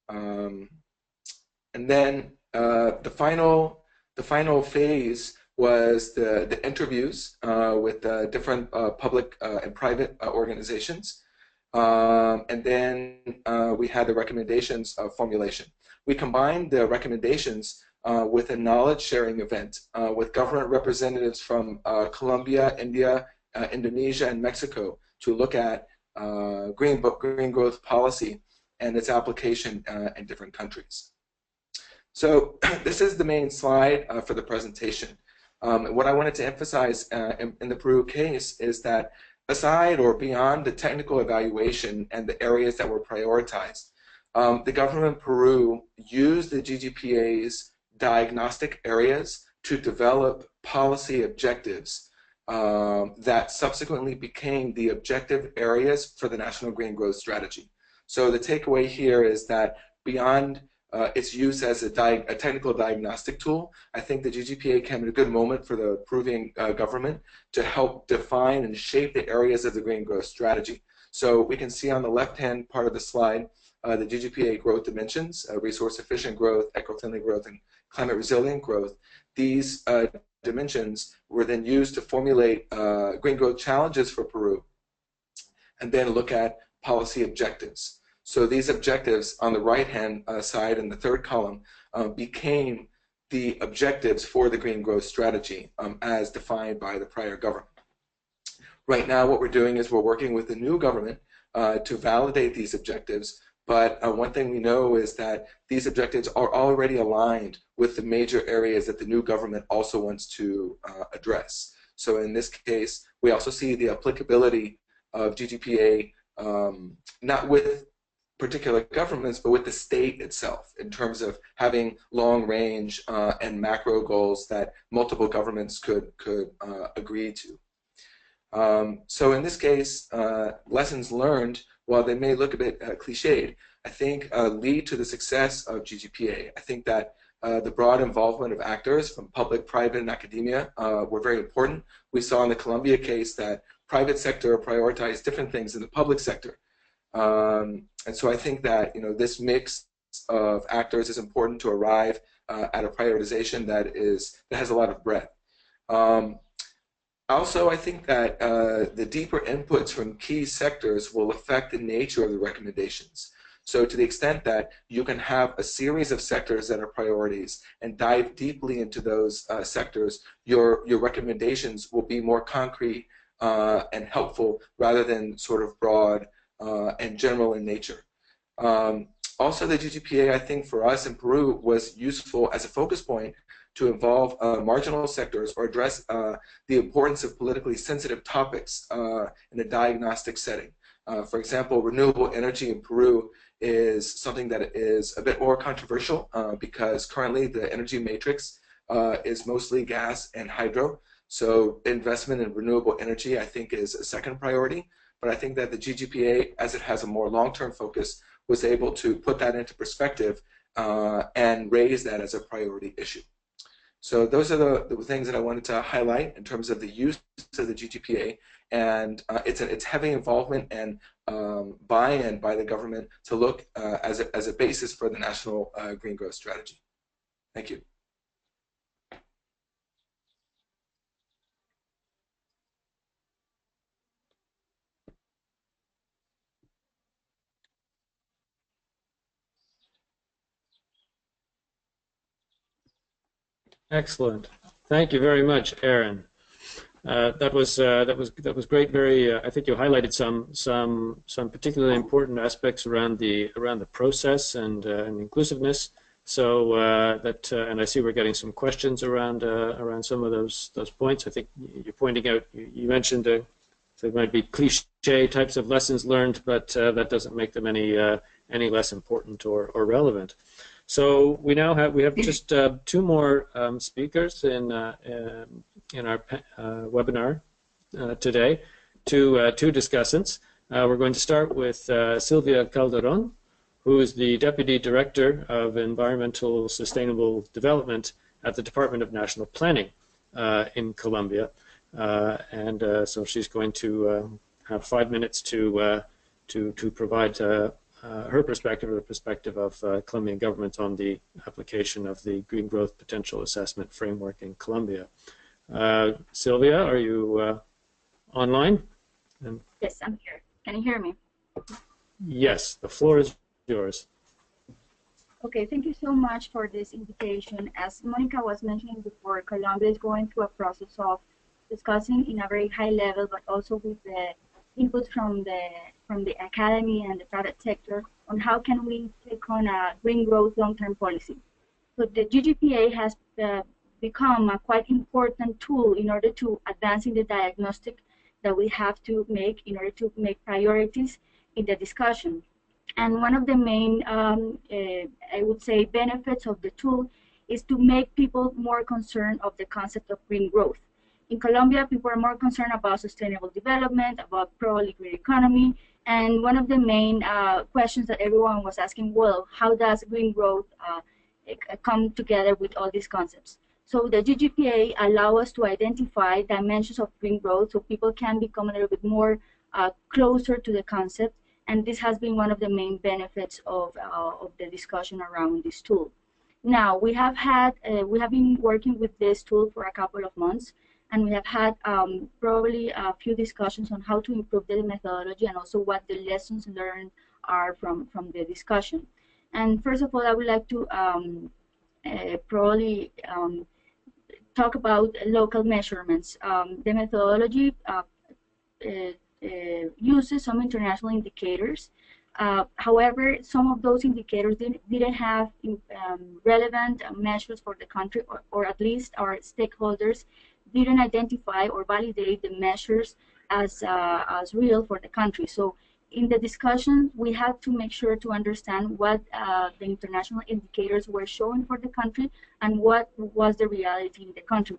And then the final phase was the interviews with different public and private organizations. And then we had the recommendations of formulation. We combined the recommendations with a knowledge sharing event with government representatives from Colombia, India, Indonesia, and Mexico to look at green growth policy and its application in different countries. So this is the main slide for the presentation. What I wanted to emphasize in the Peru case is that aside or beyond the technical evaluation and the areas that were prioritized, the government of Peru used the GGPA's diagnostic areas to develop policy objectives that subsequently became the objective areas for the National Green Growth Strategy. So the takeaway here is that beyond its use as a technical diagnostic tool, I think the GGPA came at a good moment for the Peruvian government to help define and shape the areas of the green growth strategy. So we can see on the left-hand part of the slide the GGPA growth dimensions, resource efficient growth, eco-friendly growth, and climate resilient growth. These dimensions were then used to formulate green growth challenges for Peru and then look at policy objectives. So these objectives on the right-hand side in the third column became the objectives for the green growth strategy as defined by the prior government. Right now what we're doing is we're working with the new government to validate these objectives, but one thing we know is that these objectives are already aligned with the major areas that the new government also wants to address. So in this case, we also see the applicability of GGPA not with particular governments, but with the state itself in terms of having long range and macro goals that multiple governments could agree to. So in this case, lessons learned, while they may look a bit cliched, I think lead to the success of GGPA. I think that the broad involvement of actors from public, private, and academia were very important. We saw in the Colombia case that private sector prioritized different things in the public sector. And so I think that this mix of actors is important to arrive at a prioritization that has a lot of breadth. Also, I think that the deeper inputs from key sectors will affect the nature of the recommendations. So to the extent that you can have a series of sectors that are priorities and dive deeply into those sectors, your recommendations will be more concrete and helpful rather than sort of broad and general in nature. Also, the GGPA, I think, for us in Peru was useful as a focus point to involve marginal sectors or address the importance of politically sensitive topics in a diagnostic setting. For example, renewable energy in Peru is something that is a bit more controversial because currently the energy matrix is mostly gas and hydro. So investment in renewable energy, I think, is a second priority. But I think that the GGPA, as it has a more long-term focus, was able to put that into perspective and raise that as a priority issue. So those are the things that I wanted to highlight in terms of the use of the GGPA and its heavy involvement and buy-in by the government to look as a basis for the National Green Growth Strategy. Thank you. Excellent. Thank you very much, Aaron. That was great. Very, I think you highlighted some particularly important aspects around the process and inclusiveness. So and I see we're getting some questions around some of those points. I think you're pointing out. You mentioned there might be cliche types of lessons learned, but that doesn't make them any less important or relevant. So we have just two more speakers in our webinar today, two discussants. We're going to start with Silvia Calderon, who is the Deputy Director of Environmental Sustainable Development at the Department of National Planning in Colombia. So she's going to have 5 minutes to provide her perspective, or the perspective of Colombian government on the application of the Green Growth Potential Assessment Framework in Colombia. Sylvia, are you online? Yes, I'm here. Can you hear me? Yes, the floor is yours. Okay, thank you so much for this invitation. As Monica was mentioning before, Colombia is going through a process of discussing in a very high level, but also with the input from the academy and the private sector on how can we take on a green growth long-term policy. So the GGPA has become a quite important tool in order to advance in the diagnostic that we have to make in order to make priorities in the discussion. And one of the main, I would say, benefits of the tool is to make people more concerned of the concept of green growth. In Colombia, people are more concerned about sustainable development, about probably green economy, and one of the main questions that everyone was asking, well, how does green growth come together with all these concepts? So the GGPA allow us to identify dimensions of green growth so people can become a little bit more closer to the concept, and this has been one of the main benefits of the discussion around this tool. Now, we have been working with this tool for a couple of months, and we have had probably a few discussions on how to improve the methodology and also what the lessons learned are from the discussion. And first of all, I would like to probably talk about local measurements. The methodology uses some international indicators. However, some of those indicators didn't have relevant measures for the country, or at least our stakeholders didn't identify or validate the measures as real for the country. So in the discussion, we had to make sure to understand what the international indicators were showing for the country and what was the reality in the country.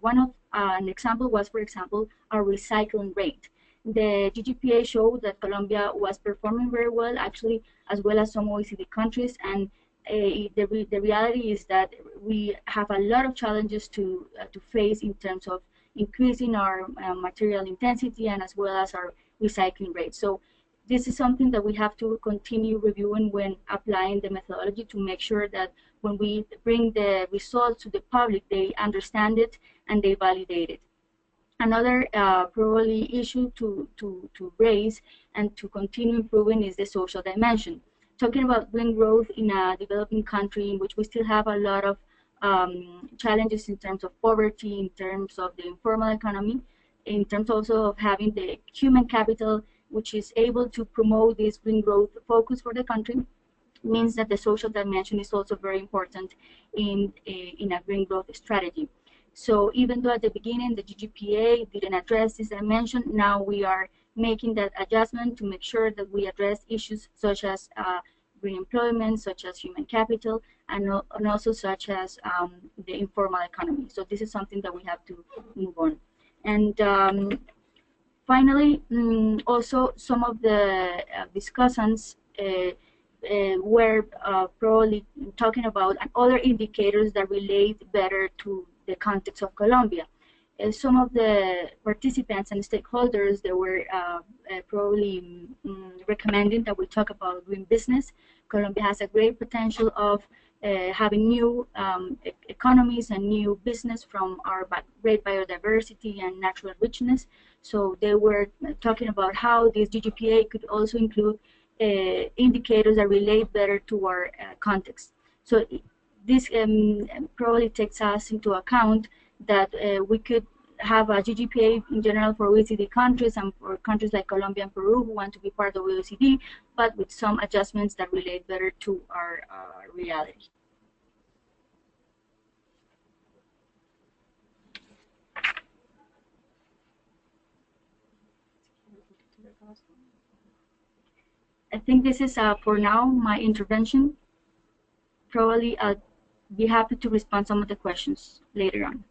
An example was, for example, our recycling rate. The GGPA showed that Colombia was performing very well, actually, as well as some OECD countries, and the reality is that we have a lot of challenges to face in terms of increasing our material intensity and as well as our recycling rate. So this is something that we have to continue reviewing when applying the methodology to make sure that when we bring the results to the public, they understand it and they validate it. Another probably issue to raise and to continue improving is the social dimension. Talking about green growth in a developing country in which we still have a lot of challenges in terms of poverty, in terms of the informal economy, in terms also of having the human capital which is able to promote this green growth focus for the country, means that the social dimension is also very important in a green growth strategy. So even though at the beginning the GGPA didn't address this dimension, now we are making that adjustment to make sure that we address issues such as green employment, such as human capital, and also such as the informal economy. So this is something that we have to move on. And finally, also some of the discussants were probably talking about other indicators that relate better to the context of Colombia. Some of the participants and stakeholders, they were probably recommending that we talk about green business. Colombia has a great potential of having new economies and new business from our great biodiversity and natural richness. So they were talking about how this GGPA could also include indicators that relate better to our context. So this probably takes us into account that we could have a GGPA in general for OECD countries and for countries like Colombia and Peru who want to be part of OECD, but with some adjustments that relate better to our reality. I think this is for now my intervention. Probably I'll be happy to respond some of the questions later on.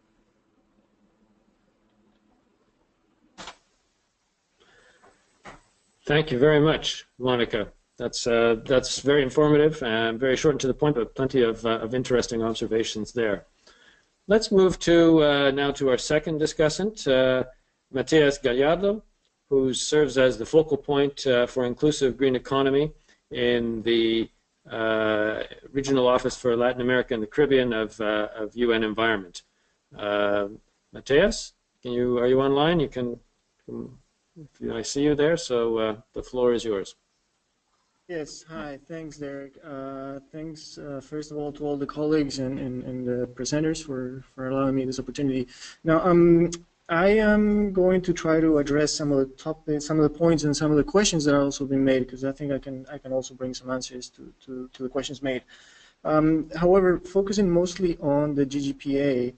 Thank you very much, Monica. That's very informative and very short and to the point, but plenty of interesting observations there. Let's move to now to our second discussant, Matías Gallardo, who serves as the focal point for inclusive green economy in the Regional Office for Latin America and the Caribbean of UN Environment. Matías, are you online? I see you there, so the floor is yours. Yes, hi, thanks, Derek. Thanks, first of all, to all the colleagues and the presenters for allowing me this opportunity. Now, I am going to try to address some of the points and some of the questions that have also been made, because I think I can also bring some answers to the questions made. However, focusing mostly on the GGPA,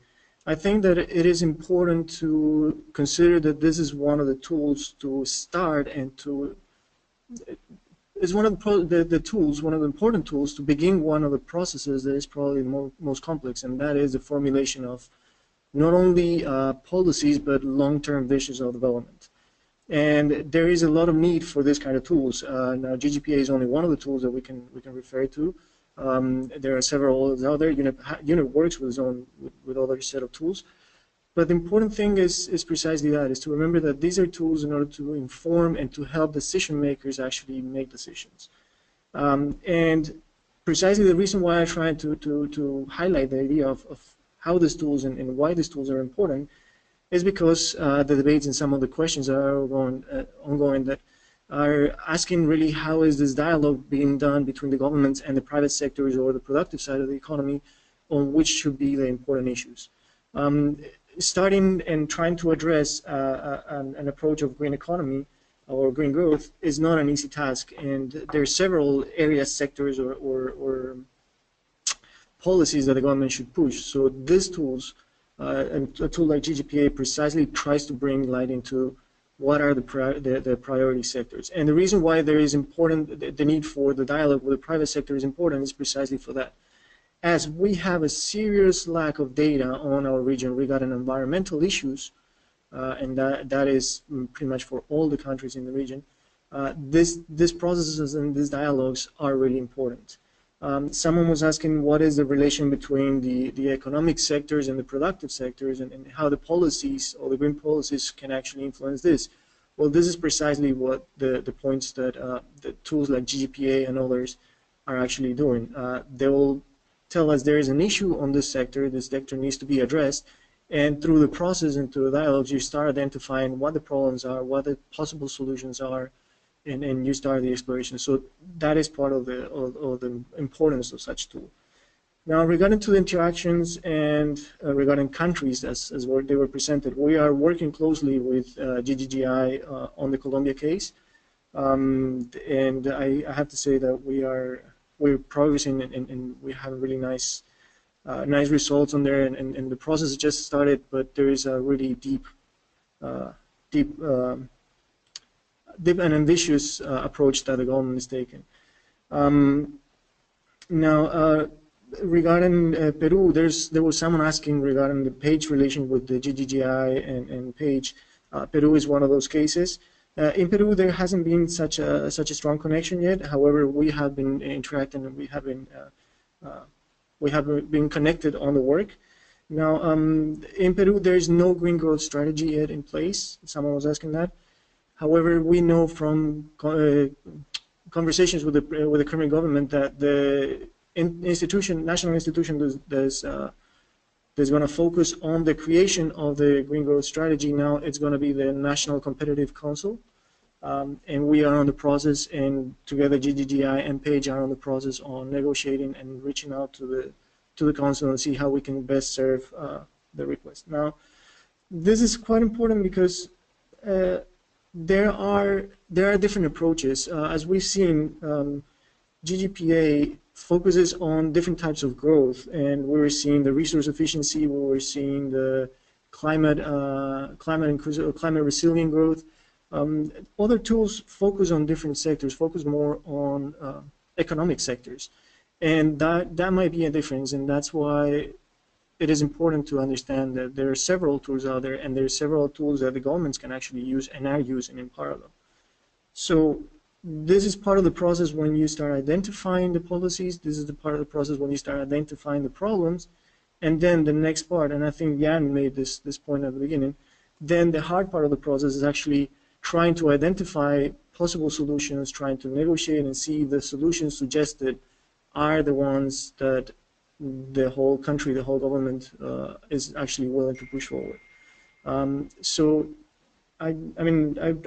I think that it is important to consider that this is one of the tools to start and to is one of one of the important tools to begin one of the processes that is probably most complex, and that is the formulation of not only policies but long-term visions of development. And there is a lot of need for this kind of tools. Now, GGPA is only one of the tools that we can refer to. There are several others out there. UNIP works with its own with other set of tools. But the important thing is precisely that, is to remember that these are tools in order to inform and to help decision makers actually make decisions. And precisely the reason why I try to highlight the idea of how these tools and why these tools are important is because the debates and some of the questions that are ongoing that are asking really how is this dialogue being done between the governments and the private sectors or the productive side of the economy on which should be the important issues. Starting and trying to address an approach of green economy or green growth is not an easy task, and there are several areas, sectors, or policies that the government should push. So these tools, and a tool like GGPA precisely tries to bring light into what are the priority sectors. And the reason why there is the need for the dialogue with the private sector is important is precisely for that. As we have a serious lack of data on our region regarding environmental issues, and that is pretty much for all the countries in the region, these processes and these dialogues are really important. Someone was asking what is the relation between the economic sectors and the productive sectors, and how the policies or the green policies can actually influence this. Well, this is precisely what the points that the tools like GGPA and others are actually doing. They will tell us there is an issue on this sector needs to be addressed, and through the process and through the dialogues you start identifying what the problems are, what the possible solutions are, and you start the exploration. So that is part of the importance of such tool. Now, regarding to the interactions and regarding countries as they were presented, we are working closely with GGGI on the Colombia case, and I have to say that we're progressing and we have really nice results on there, and the process just started, but there is a really deep and ambitious approach that the government is taking. Now, regarding Peru, there was someone asking regarding the page relation with the GGGI and page. Peru is one of those cases. In Peru, there hasn't been such a strong connection yet. However, we have been interacting and we have been connected on the work. Now, in Peru, there is no green growth strategy yet in place. Someone was asking that. However, we know from conversations with the current government that the national institution that's going to focus on the creation of the green growth strategy. Now it's going to be the National Competitive Council, and we are on the process, and together GGGI and PAGE are on the process on negotiating and reaching out to the council and see how we can best serve the request. Now, this is quite important because there are different approaches. As we've seen, GGPA focuses on different types of growth, and we were seeing the resource efficiency, we were seeing the climate resilient growth. Other tools focus on different sectors, focus more on economic sectors, and that might be a difference, and that's why it is important to understand that there are several tools out there, and there are several tools that the governments can actually use and are using in parallel. So this is part of the process when you start identifying the policies. This is the part of the process when you start identifying the problems. And then the next part, and I think Jan made this point at the beginning, then the hard part of the process is actually trying to identify possible solutions, trying to negotiate and see if the solutions suggested are the ones that the whole country, the whole government is actually willing to push forward. So I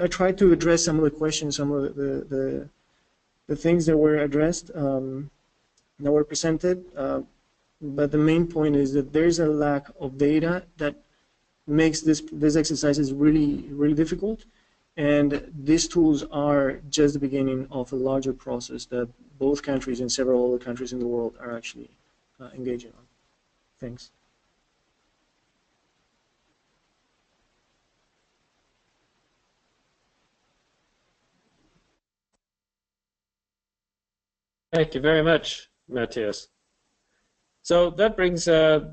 tried to address some of the questions, some of the things that were addressed, that were presented, but the main point is that there's a lack of data that makes these exercises really, really difficult, and these tools are just the beginning of a larger process that both countries and several other countries in the world are actually engaging on. Thanks. Thank you very much, Matthias. So that brings to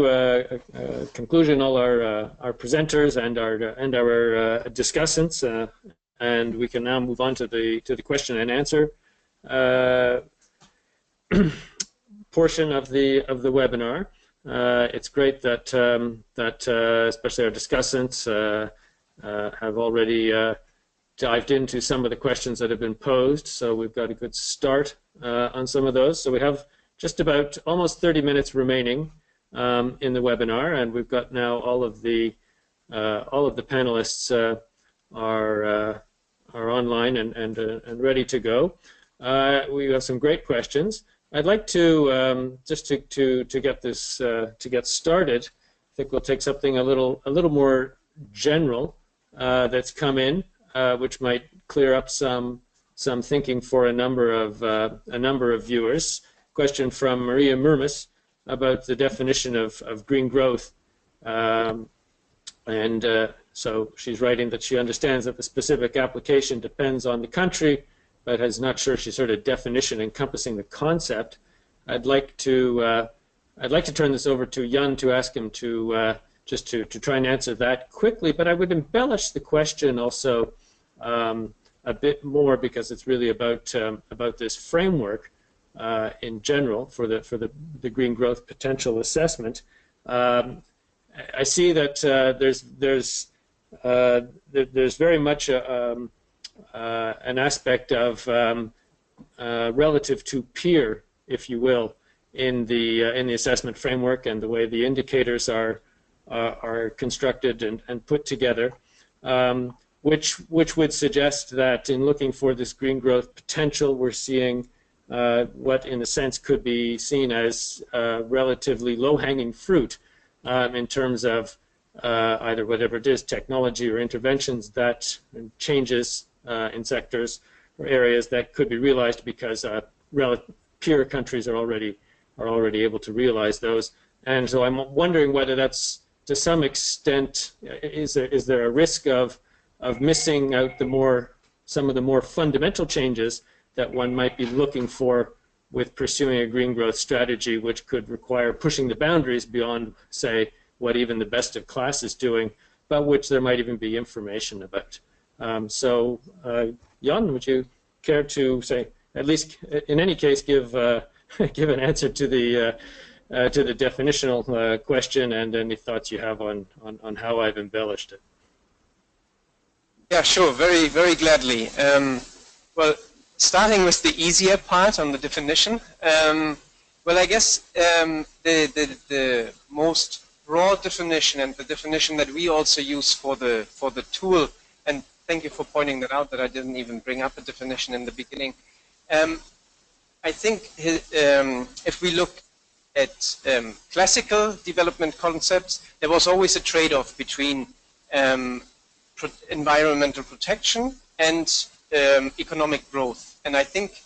a conclusion all our presenters and our discussants, and we can now move on to the question and answer portion of the webinar. It's great that especially our discussants have already dived into some of the questions that have been posed, so we've got a good start on some of those. So we have just about almost 30 minutes remaining in the webinar, and we've got now all of the panelists are online and ready to go. We have some great questions. I'd like to just to get this to get started. I think we'll take something a little more general that's come in, which might clear up some thinking for a number of viewers. Question from Maria Murmis about the definition of green growth, so she's writing that she understands that the specific application depends on the country, but is not sure she's heard a definition encompassing the concept. I'd like to turn this over to Jan to ask him to just to try and answer that quickly, but I would embellish the question also a bit more, because it's really about this framework in general for the green growth potential assessment. I see that there's very much an aspect of relative to peer, if you will, in the assessment framework and the way the indicators are constructed and put together, which would suggest that in looking for this green growth potential, we're seeing what in a sense could be seen as relatively low-hanging fruit in terms of either whatever it is, technology or interventions that changes in sectors or areas that could be realized because peer countries are already able to realize those. And so I'm wondering whether that's, to some extent, is there a risk of missing out some of the more fundamental changes that one might be looking for with pursuing a green growth strategy, which could require pushing the boundaries beyond, say, what even the best of class is doing, but which there might even be information about. So, Jan, would you care to say, at least in any case, give give an answer to the definitional question and any thoughts you have on how I've embellished it? Yeah, sure, very, very gladly. Well, starting with the easier part on the definition, well, I guess the most broad definition and the definition that we also use for the tool, and thank you for pointing that out, that I didn't even bring up a definition in the beginning. I think if we look classical development concepts, there was always a trade-off between environmental protection and economic growth. And I think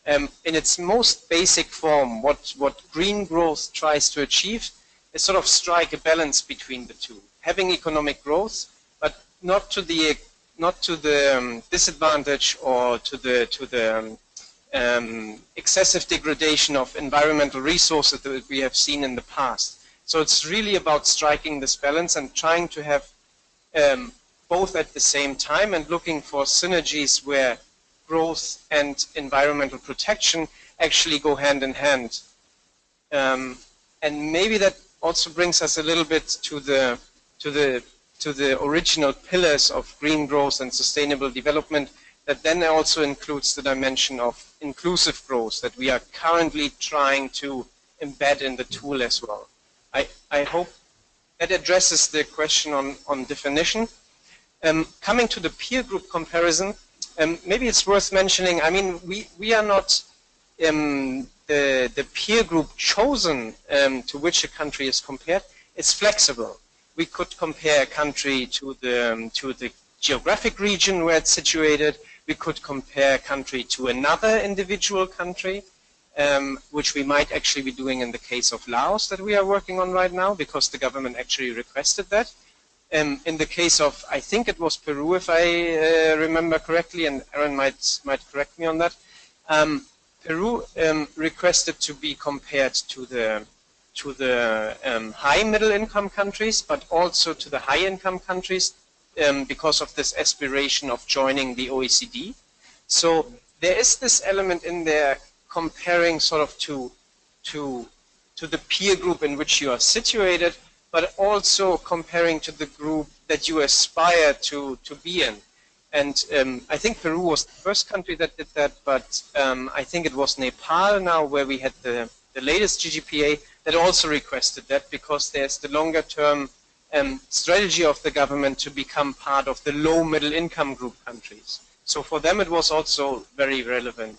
in its most basic form, what green growth tries to achieve is sort of strike a balance between the two. Having economic growth, but not to the disadvantage or to the excessive degradation of environmental resources that we have seen in the past. So it's really about striking this balance and trying to have both at the same time and looking for synergies where growth and environmental protection actually go hand in hand. And maybe that also brings us a little bit to the original pillars of green growth and sustainable development, that then also includes the dimension of inclusive growth that we are currently trying to embed in the tool as well. I hope that addresses the question on definition. Coming to the peer group comparison, maybe it's worth mentioning, I mean, we are not the peer group chosen to which a country is compared. It's flexible. We could compare a country to the geographic region where it's situated. We could compare a country to another individual country, which we might actually be doing in the case of Laos that we are working on right now, because the government actually requested that. In the case of, I think it was Peru, if I remember correctly, and Aaron might correct me on that, Peru requested to be compared to the high middle income countries, but also to the high income countries, because of this aspiration of joining the OECD. So there is this element in there comparing sort of to the peer group in which you are situated, but also comparing to the group that you aspire to be in. And I think Peru was the first country that did that, but I think it was Nepal now where we had the latest GGPA that also requested that, because there's the longer term strategy of the government to become part of the low middle income group countries. So for them it was also very relevant.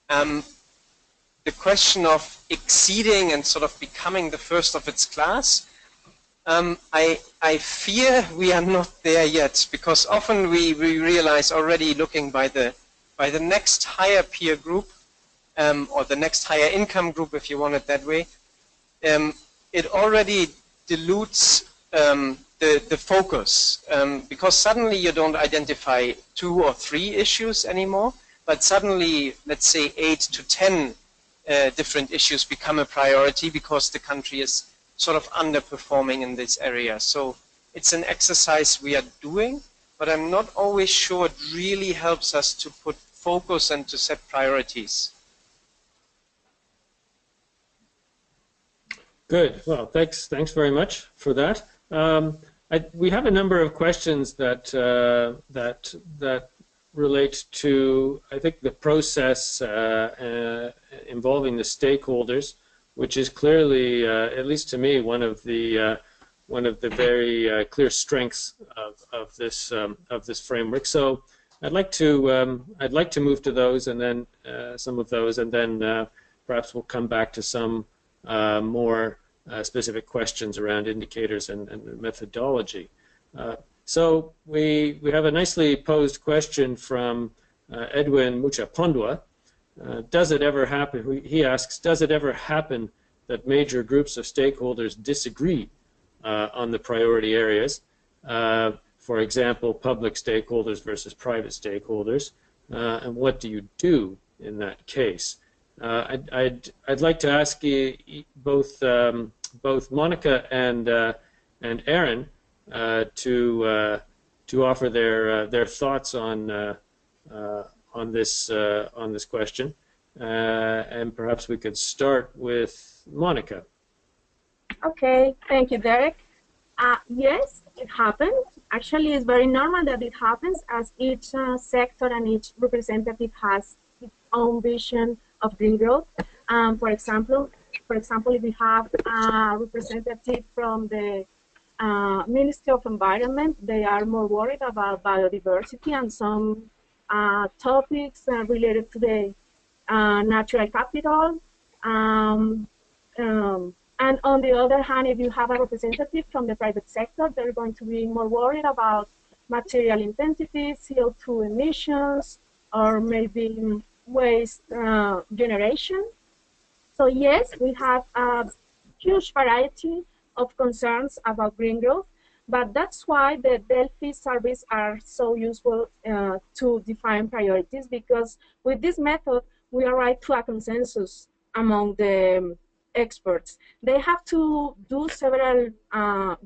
The question of exceeding and sort of becoming the first of its class, I fear we are not there yet, because often we realize already looking by the next higher peer group, or the next higher income group, if you want it that way, it already dilutes the focus, because suddenly you don't identify 2 or 3 issues anymore, but suddenly, let's say 8 to 10 different issues become a priority because the country is sort of underperforming in this area. So it's an exercise we are doing, but I'm not always sure it really helps us to put focus and to set priorities. Good. Well, thanks very much for that. We have a number of questions that relate to, I think, the process involving the stakeholders, which is clearly, at least to me, one of the very clear strengths of this framework. So I'd like to move to those, and then some of those, and then perhaps we'll come back to some more specific questions around indicators and methodology. So we have a nicely posed question from Edwin Muchapondwa. Does it ever happen, he asks, does it ever happen that major groups of stakeholders disagree on the priority areas? For example, public stakeholders versus private stakeholders, and what do you do in that case? I'd like to ask you both Monica and Aaron to offer their thoughts on this question, and perhaps we could start with Monica. Okay, thank you, Derek. Yes, it happens. Actually, it's very normal that it happens, as each sector and each representative has its own vision of green growth. For example, if we have a representative from the Ministry of Environment, they are more worried about biodiversity and some topics related to the natural capital. And on the other hand, if you have a representative from the private sector, they're going to be more worried about material intensity, CO2 emissions, or maybe waste generation. So yes, we have a huge variety of concerns about green growth, but that's why the Delphi surveys are so useful to define priorities, because with this method, we arrive to a consensus among the experts. They have to do several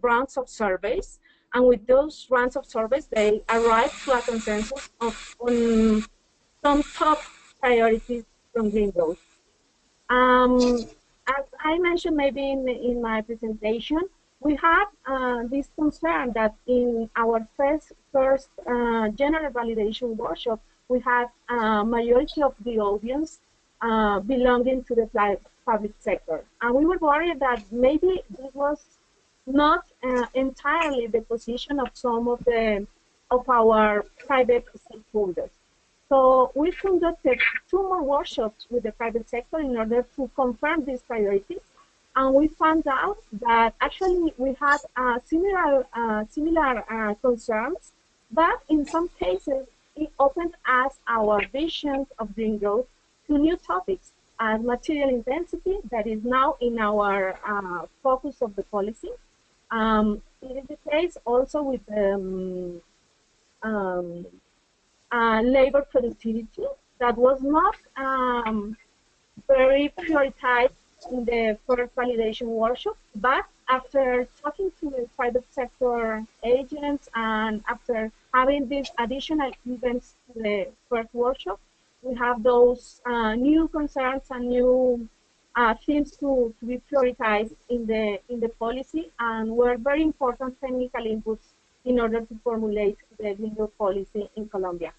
rounds of surveys, and with those rounds of surveys, they arrive to a consensus on some top priorities from green growth. As I mentioned maybe in my presentation, we had this concern that in our first general validation workshop, we had a majority of the audience belonging to the public sector. And we were worried that maybe this was not entirely the position of some of our private stakeholders. So we conducted 2 more workshops with the private sector in order to confirm these priorities. And we found out that actually we had similar concerns, but in some cases, it opened us our visions of green growth to new topics, as material intensity, that is now in our focus of the policy. It is the case also with labor productivity, that was not very prioritized in the first validation workshop, but after talking to the private sector agents and after having these additional events to the first workshop, we have those new concerns and new themes to be prioritized in the policy, and were very important technical inputs in order to formulate the green growth policy in Colombia.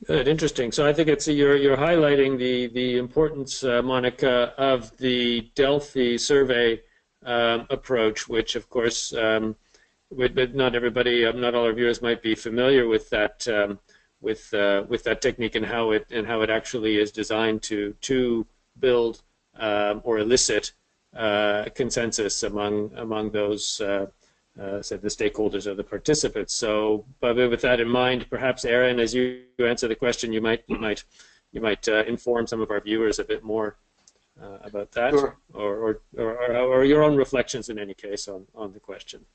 Good, interesting. So I think it's you're highlighting the importance, Monica, of the Delphi survey approach, which of course, but not everybody, not all our viewers might be familiar with that with that technique and how it actually is designed to build or elicit consensus among those said the stakeholders or the participants. So, but with that in mind, perhaps Erin, as you answer the question, you might inform some of our viewers a bit more about that, Sure. or your own reflections in any case on the question.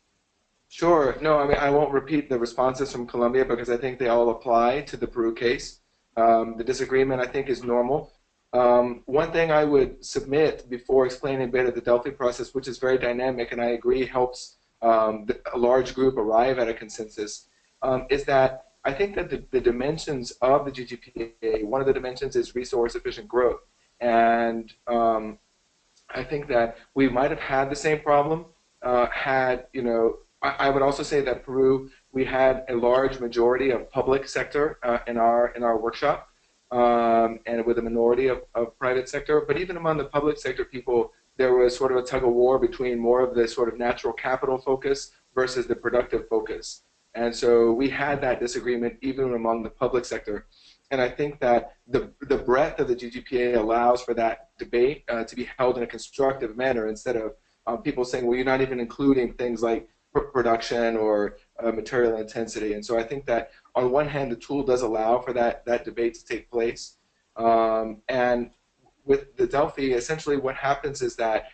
Sure. No, I mean, I won't repeat the responses from Colombia because I think they all apply to the Peru case. The disagreement, I think, is normal. One thing I would submit before explaining a bit of the Delphi process, which is very dynamic and I agree helps a large group arrive at a consensus, is that I think that the dimensions of the GGPA, one of the dimensions is resource efficient growth. And I think that we might have had the same problem had, you know, I would also say that Peru, we had a large majority of public sector in our workshop, and with a minority of private sector. But even among the public sector people, there was sort of a tug of war between more of the sort of natural capital focus versus the productive focus. And so we had that disagreement even among the public sector. And I think that the breadth of the GGPA allows for that debate to be held in a constructive manner instead of people saying, well, you're not even including things like production or material intensity. And so I think that on one hand, the tool does allow for that debate to take place. And with the Delphi, essentially what happens is that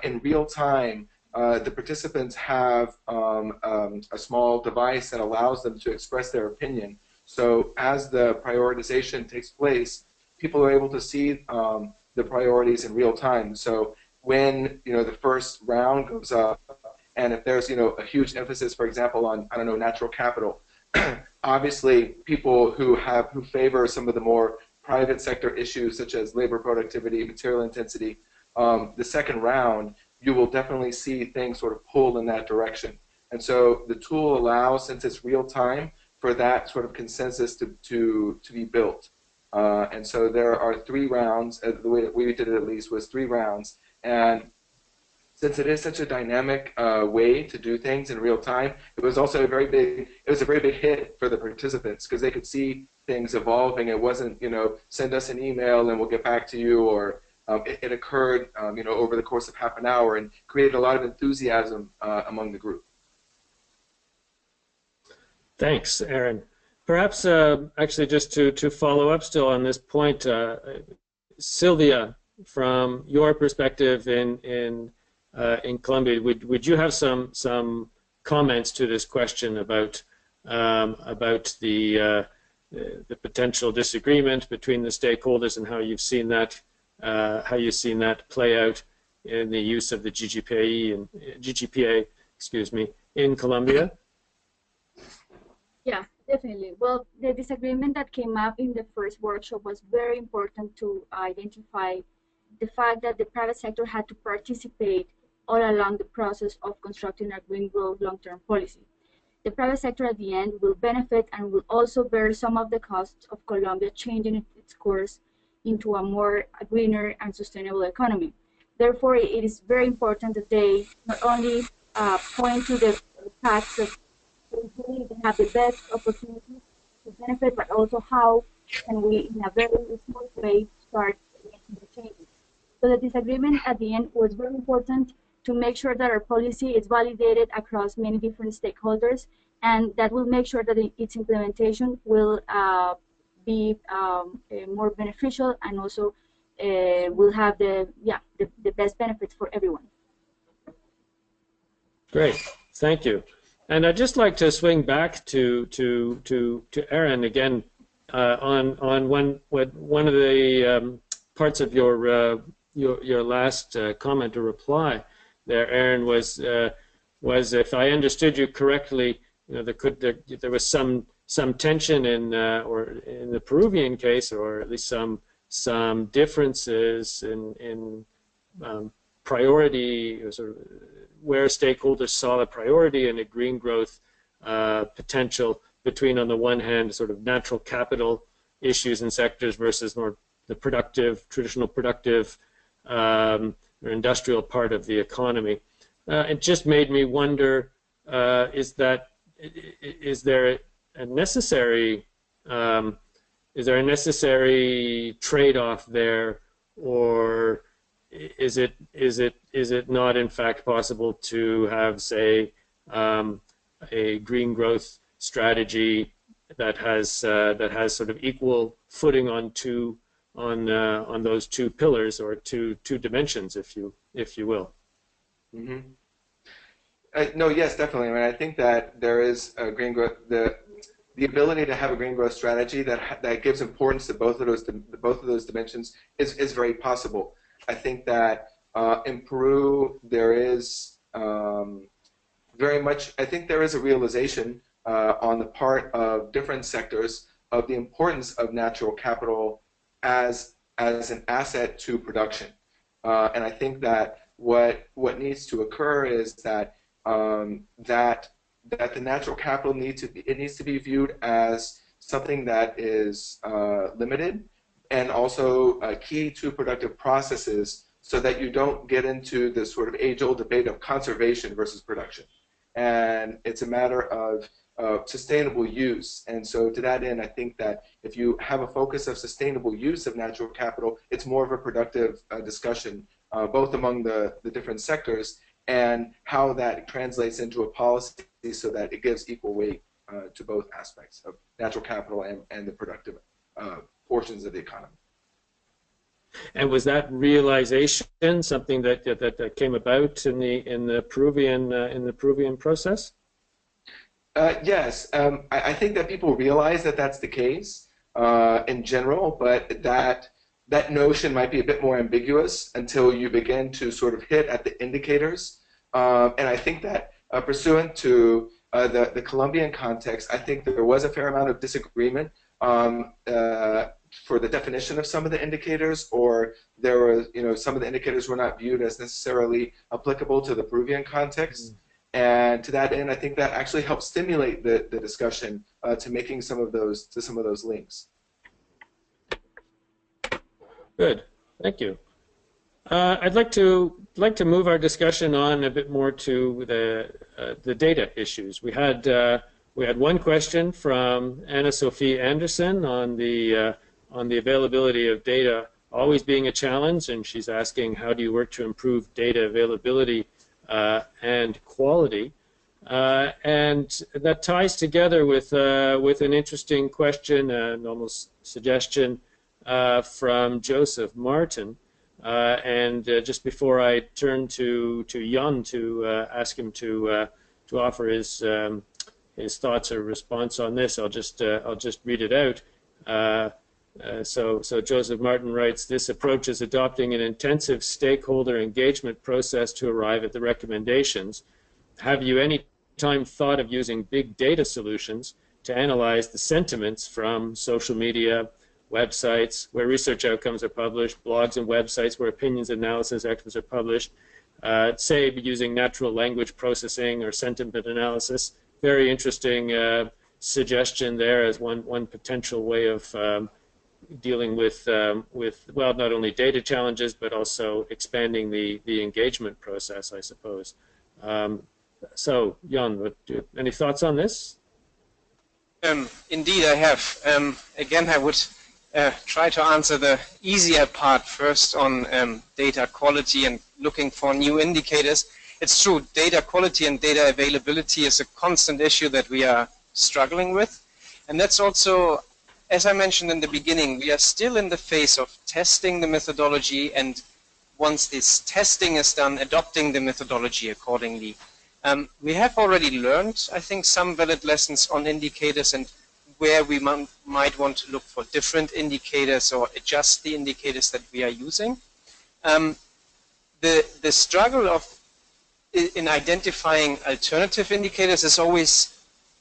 in real time, the participants have a small device that allows them to express their opinion. So as the prioritization takes place, people are able to see the priorities in real time. So when the first round goes up, and if there's a huge emphasis, for example, on natural capital, obviously people who favor some of the more private sector issues such as labor productivity, material intensity, the second round, you will definitely see things sort of pull in that direction. And so the tool allows, since it's real time, for that sort of consensus to be built. And so there are 3 rounds. The way that we did it, at least, was 3 rounds. And since it is such a dynamic way to do things in real time, it was also a very big hit for the participants because they could see things evolving. It wasn't, send us an email and we'll get back to you, or it occurred, over the course of half an hour and created a lot of enthusiasm among the group. Thanks, Aaron. Perhaps actually just to follow up still on this point, Sylvia, from your perspective in Colombia, would you have some comments to this question about the potential disagreement between the stakeholders and how you've seen that play out in the use of the GGPA, in Colombia? Yeah, definitely. Well, the disagreement that came up in the first workshop was very important to identify the fact that the private sector had to participate all along the process of constructing a green growth long-term policy. The private sector at the end will benefit and will also bear some of the costs of Colombia changing its course into a more greener and sustainable economy. Therefore, it is very important that they not only point to the fact that they have the best opportunity to benefit, but also how can we, in a very small way, start making the changes. So the disagreement at the end was very important to make sure that our policy is validated across many different stakeholders, and that will make sure that its implementation will be more beneficial, and also will have the best benefits for everyone. Great, thank you. And I'd just like to swing back to Aaron again on one of the parts of your last comment or reply there, Aaron, was if I understood you correctly, there was some tension in the Peruvian case, or at least some differences in priority, or sort of where stakeholders saw the priority in a green growth potential between, on the one hand, sort of natural capital issues and sectors versus more the traditional productive or industrial part of the economy. It just made me wonder, is there a necessary trade-off there, or is it not in fact possible to have, say, a green growth strategy that has sort of equal footing on those two pillars, or two dimensions, if you will? Mm-hmm. No, yes, definitely. I mean, I think that there is a green growth, the ability to have a green growth strategy that gives importance to both of those dimensions is very possible. I think that in Peru there is very much. I think there is a realization on the part of different sectors of the importance of natural capital as an asset to production, and I think that what needs to occur is that that the natural capital needs to be viewed as something that is limited, and also key to productive processes, so that you don't get into this sort of age-old debate of conservation versus production. And it's a matter of sustainable use. And so to that end, I think that if you have a focus of sustainable use of natural capital, it's more of a productive discussion, both among the different sectors, and how that translates into a policy so that it gives equal weight to both aspects of natural capital and the productive portions of the economy. And was that realization something that came about in the Peruvian process? Yes, I think that people realize that that's the case in general, but that notion might be a bit more ambiguous until you begin to sort of hit at the indicators. And I think that pursuant to the Colombian context, I think there was a fair amount of disagreement for the definition of some of the indicators, or there were, some of the indicators were not viewed as necessarily applicable to the Peruvian context. And to that end, I think that actually helped stimulate the discussion to making some of those links. Good, thank you. I'd like to move our discussion on a bit more to the data issues. We had We had one question from Anna Sophie Anderson on the availability of data always being a challenge, and she's asking how do you work to improve data availability and quality. And that ties together with an interesting question, an almost suggestion from Joseph Martin. Just before I turn to Jan to ask him to offer his thoughts or response on this, I'll just read it out. So Joseph Martin writes, this approach is adopting an intensive stakeholder engagement process to arrive at the recommendations. Have you any time thought of using big data solutions to analyze the sentiments from social media, websites where research outcomes are published, blogs and websites where opinions analysis experts are published, say using natural language processing or sentiment analysis? Very interesting suggestion there as one potential way of dealing with well, not only data challenges but also expanding the engagement process, I suppose. So, Jan, any thoughts on this? Indeed, I have. Again, I would try to answer the easier part first on data quality and looking for new indicators. It's true, data quality and data availability is a constant issue that we are struggling with. And that's also, as I mentioned in the beginning, we are still in the phase of testing the methodology, and once this testing is done, adopting the methodology accordingly. We have already learned, I think, some valid lessons on indicators and where we might want to look for different indicators or adjust the indicators that we are using. The struggle in identifying alternative indicators is always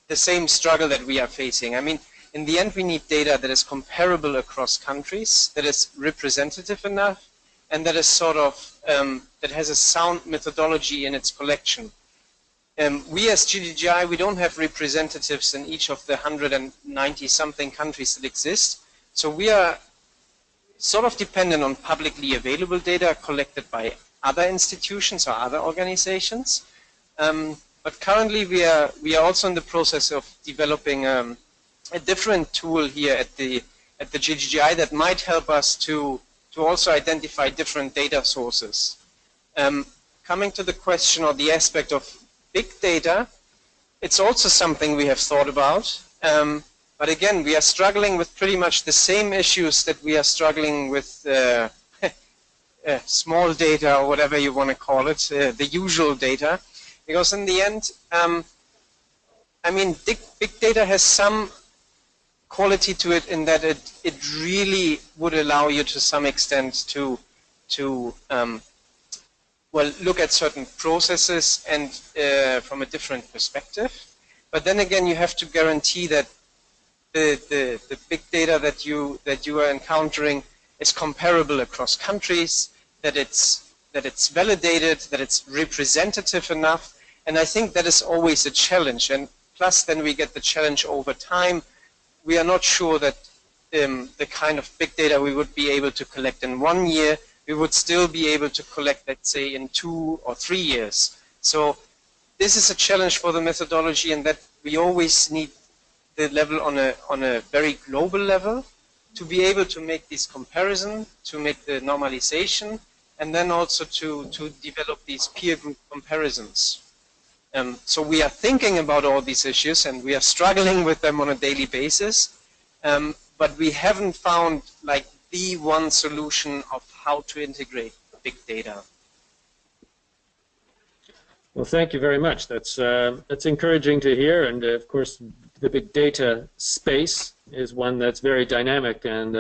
the same struggle that we are facing. I mean, in the end, we need data that is comparable across countries, that is representative enough, and that is sort of, that has a sound methodology in its collection. We as GGGI, we don't have representatives in each of the 190-something countries that exist. So we are sort of dependent on publicly available data collected by other institutions or other organizations. But currently we are also in the process of developing a different tool here at the GGGI that might help us to also identify different data sources. Coming to the question or the aspect of big data, it's also something we have thought about. But again, we are struggling with pretty much the same issues that we are struggling with small data, or whatever you want to call it, the usual data. Because in the end, I mean, big data has some quality to it in that it really would allow you to some extent to well, look at certain processes and from a different perspective. But then again, you have to guarantee that the big data that you are encountering is comparable across countries, that it's validated, that it's representative enough. And I think that is always a challenge. And plus, then we get the challenge over time. We are not sure that the kind of big data we would be able to collect in 1 year, we would still be able to collect, let's say, in 2 or 3 years. So this is a challenge for the methodology, and that we always need the level on a very global level to be able to make this comparison, to make the normalization, and then also to develop these peer group comparisons. So we are thinking about all these issues, and we are struggling with them on a daily basis, but we haven't found like the one solution of how to integrate big data. Well, thank you very much. That's encouraging to hear, and of course, the big data space is one that's very dynamic and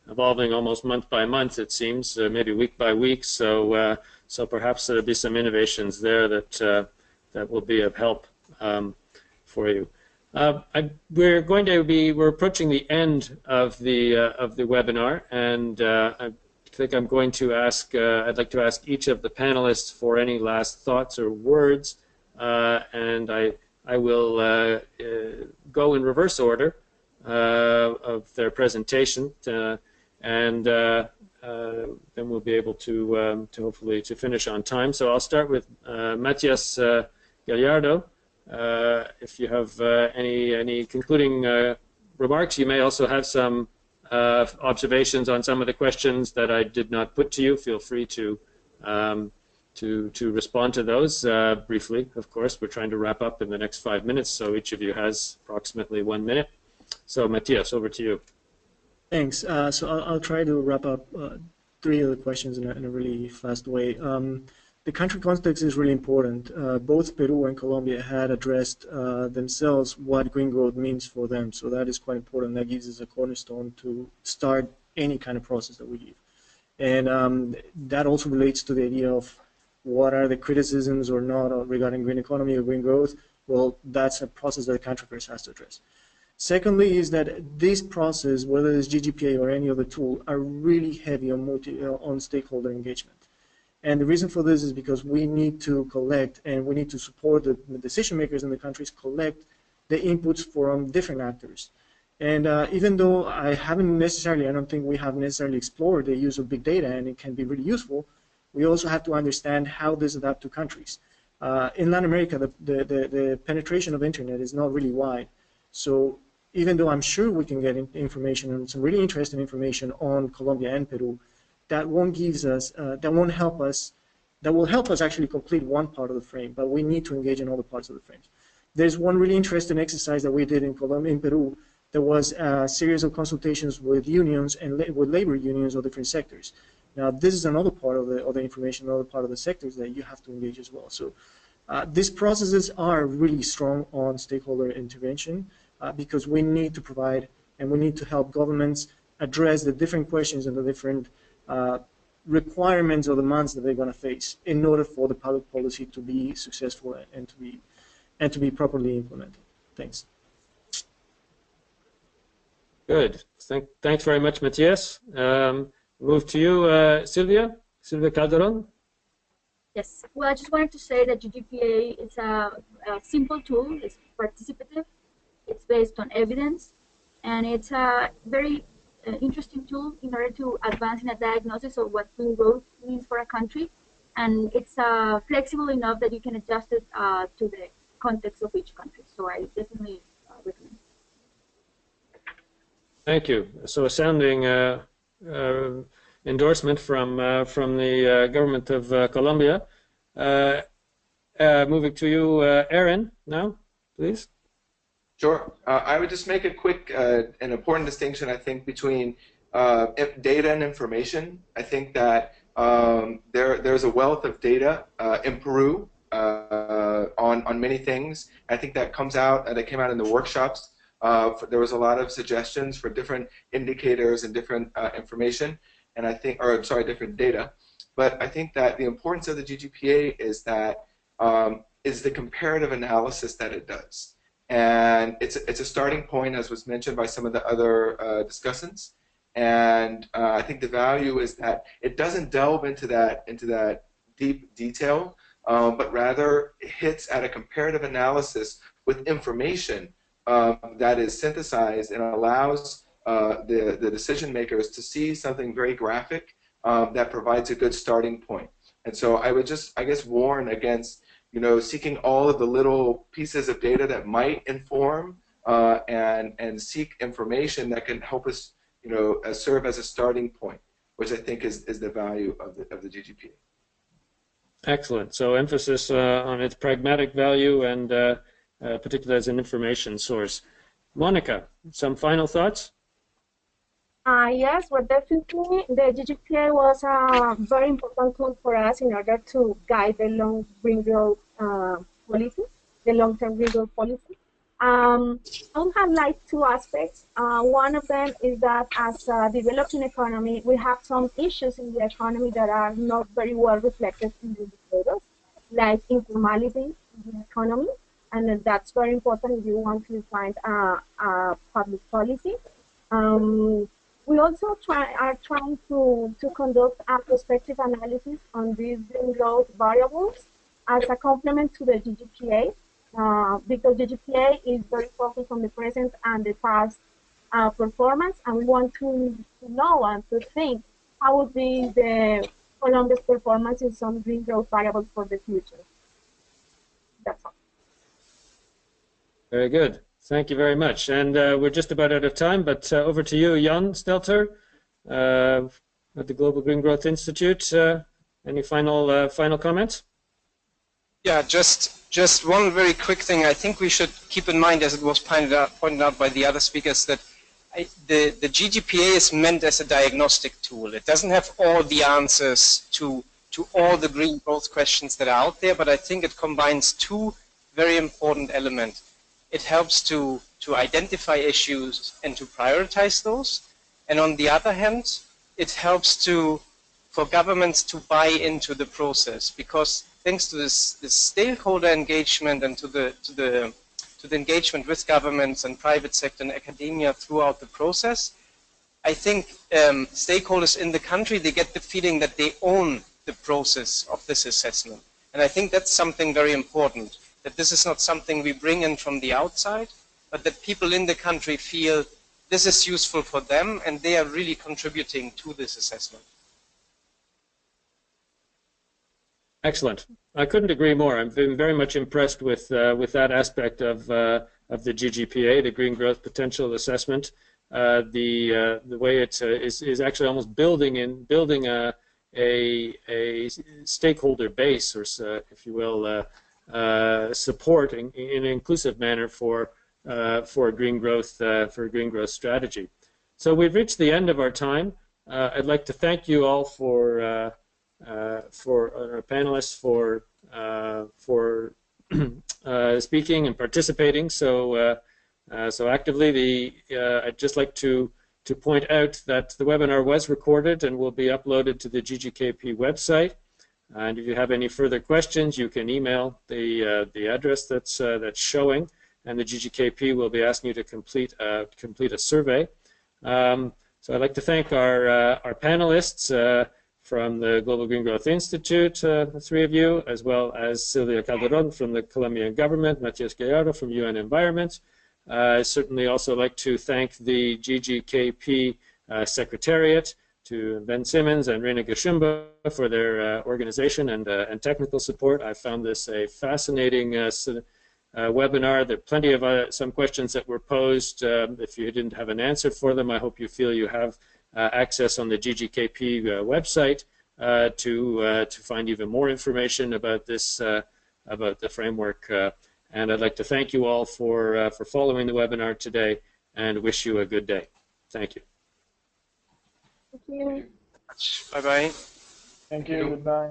evolving almost month by month, it seems, maybe week by week. So, so perhaps there'll be some innovations there that that will be of help for you. We're approaching the end of the webinar, and I think I'm going to ask. I'd like to ask each of the panelists for any last thoughts or words, and I will go in reverse order of their presentation, and then we'll be able to hopefully to finish on time. So I'll start with Matias Gallardo. If you have any concluding remarks, you may also have some observations on some of the questions that I did not put to you. Feel free to respond to those briefly. Of course, we're trying to wrap up in the next 5 minutes, so each of you has approximately 1 minute. So, Matthias, over to you. Thanks. So I'll try to wrap up 3 of the questions in a really fast way. The country context is really important. Both Peru and Colombia had addressed themselves what green growth means for them. So that is quite important. That gives us a cornerstone to start any kind of process that we give. And that also relates to the idea of what are the criticisms or not regarding green economy or green growth. Well, that's a process that the country first has to address. Secondly is that this process, whether it's GGPA or any other tool, are really heavy on stakeholder engagement. And the reason for this is because we need to collect and we need to support the decision makers in the countries collect the inputs from different actors. And even though I don't think we have necessarily explored the use of big data, and it can be really useful, we also have to understand how this adapts to countries. In Latin America, the penetration of internet is not really wide. So even though I'm sure we can get information and some really interesting information on Colombia and Peru, that won't help us. That will help us actually complete one part of the frame, but we need to engage in all the parts of the frames. There's one really interesting exercise that we did in Colombia and Peru. There was a series of consultations with unions and with labor unions of different sectors. Now, this is another part of the information, another part of the sectors that you have to engage as well. So these processes are really strong on stakeholder intervention because we need to provide and we need to help governments address the different questions and the different requirements or demands that they're going to face in order for the public policy to be successful and to be properly implemented. Thanks. Good. Thanks very much, Matthias. Move to you, Silvia Calderon. Yes. Well, I just wanted to say that GGPA is a simple tool. It's participative. It's based on evidence, and it's a very interesting tool in order to advance in a diagnosis of what green growth means for a country, and it's flexible enough that you can adjust it to the context of each country. So I definitely recommend. Thank you. So a sounding endorsement from the government of Colombia. Moving to you, Aaron, now, please. Sure. I would just make a quick and important distinction, I think, between data and information. I think that there's a wealth of data in Peru on many things. I think that came out in the workshops. There was a lot of suggestions for different indicators and different information, and I think, different data. But I think that the importance of the GGPA is that is the comparative analysis that it does. And it's a starting point, as was mentioned by some of the other discussants. And I think the value is that it doesn't delve into that deep detail, but rather hits at a comparative analysis with information that is synthesized and allows the decision makers to see something very graphic that provides a good starting point. And so I would just, I guess, warn against seeking all of the little pieces of data that might inform and seek information that can help us, serve as a starting point, which I think is the value of the GGPA. Excellent. So emphasis on its pragmatic value and particularly as an information source. Monica, some final thoughts? Yes, well, definitely the GGPA was a very important tool for us in order to guide the long-term green growth policy. I would highlight 2 aspects. One of them is that as a developing economy, we have some issues in the economy that are not very well reflected in the indicators, like informality in the economy, and that's very important if you want to find a public policy. We also are trying to conduct a prospective analysis on these green growth variables as a complement to the GGPA, because GGPA is very focused on the present and the past performance, and we want to know and to think how would be the Colombia's performance in some green growth variables for the future. That's all. Very good. Thank you very much. And we're just about out of time, but over to you, Jan Stelter, at the Global Green Growth Institute. Any final comments? Yeah, just one very quick thing. I think we should keep in mind, as it was pointed out by the other speakers, that the GGPA is meant as a diagnostic tool. It doesn't have all the answers to all the green growth questions that are out there, but I think it combines two very important elements. It helps to identify issues and to prioritize those. And on the other hand, it helps for governments to buy into the process, because thanks to this stakeholder engagement and to the engagement with governments and private sector and academia throughout the process, I think stakeholders in the country, they get the feeling that they own the process of this assessment. And I think that's something very important, that this is not something we bring in from the outside, but that people in the country feel this is useful for them and they are really contributing to this assessment. Excellent. I couldn't agree more. I've been very much impressed with that aspect of the GGPA, the Green Growth Potential Assessment. The way it is actually almost building a stakeholder base, or if you will, support in an inclusive manner for a green growth strategy. So we've reached the end of our time. I'd like to thank you all for our panelists for speaking and participating so actively. I'd just like to point out that the webinar was recorded and will be uploaded to the GGKP website. And if you have any further questions, you can email the address that's showing, and the GGKP will be asking you to complete a survey. So I'd like to thank our panelists from the Global Green Growth Institute, the three of you, as well as Silvia Calderon from the Colombian government, Matias Gallardo from UN Environment. I certainly also like to thank the GGKP Secretariat, to Ben Simmons and Reina Gashumba for their organization and technical support. I found this a fascinating webinar. There are plenty of some questions that were posed. If you didn't have an answer for them, I hope you feel you have access on the GGKP website to find even more information about this, about the framework. And I'd like to thank you all for following the webinar today and wish you a good day. Thank you. Thank you. Bye-bye. Thank you. Goodbye.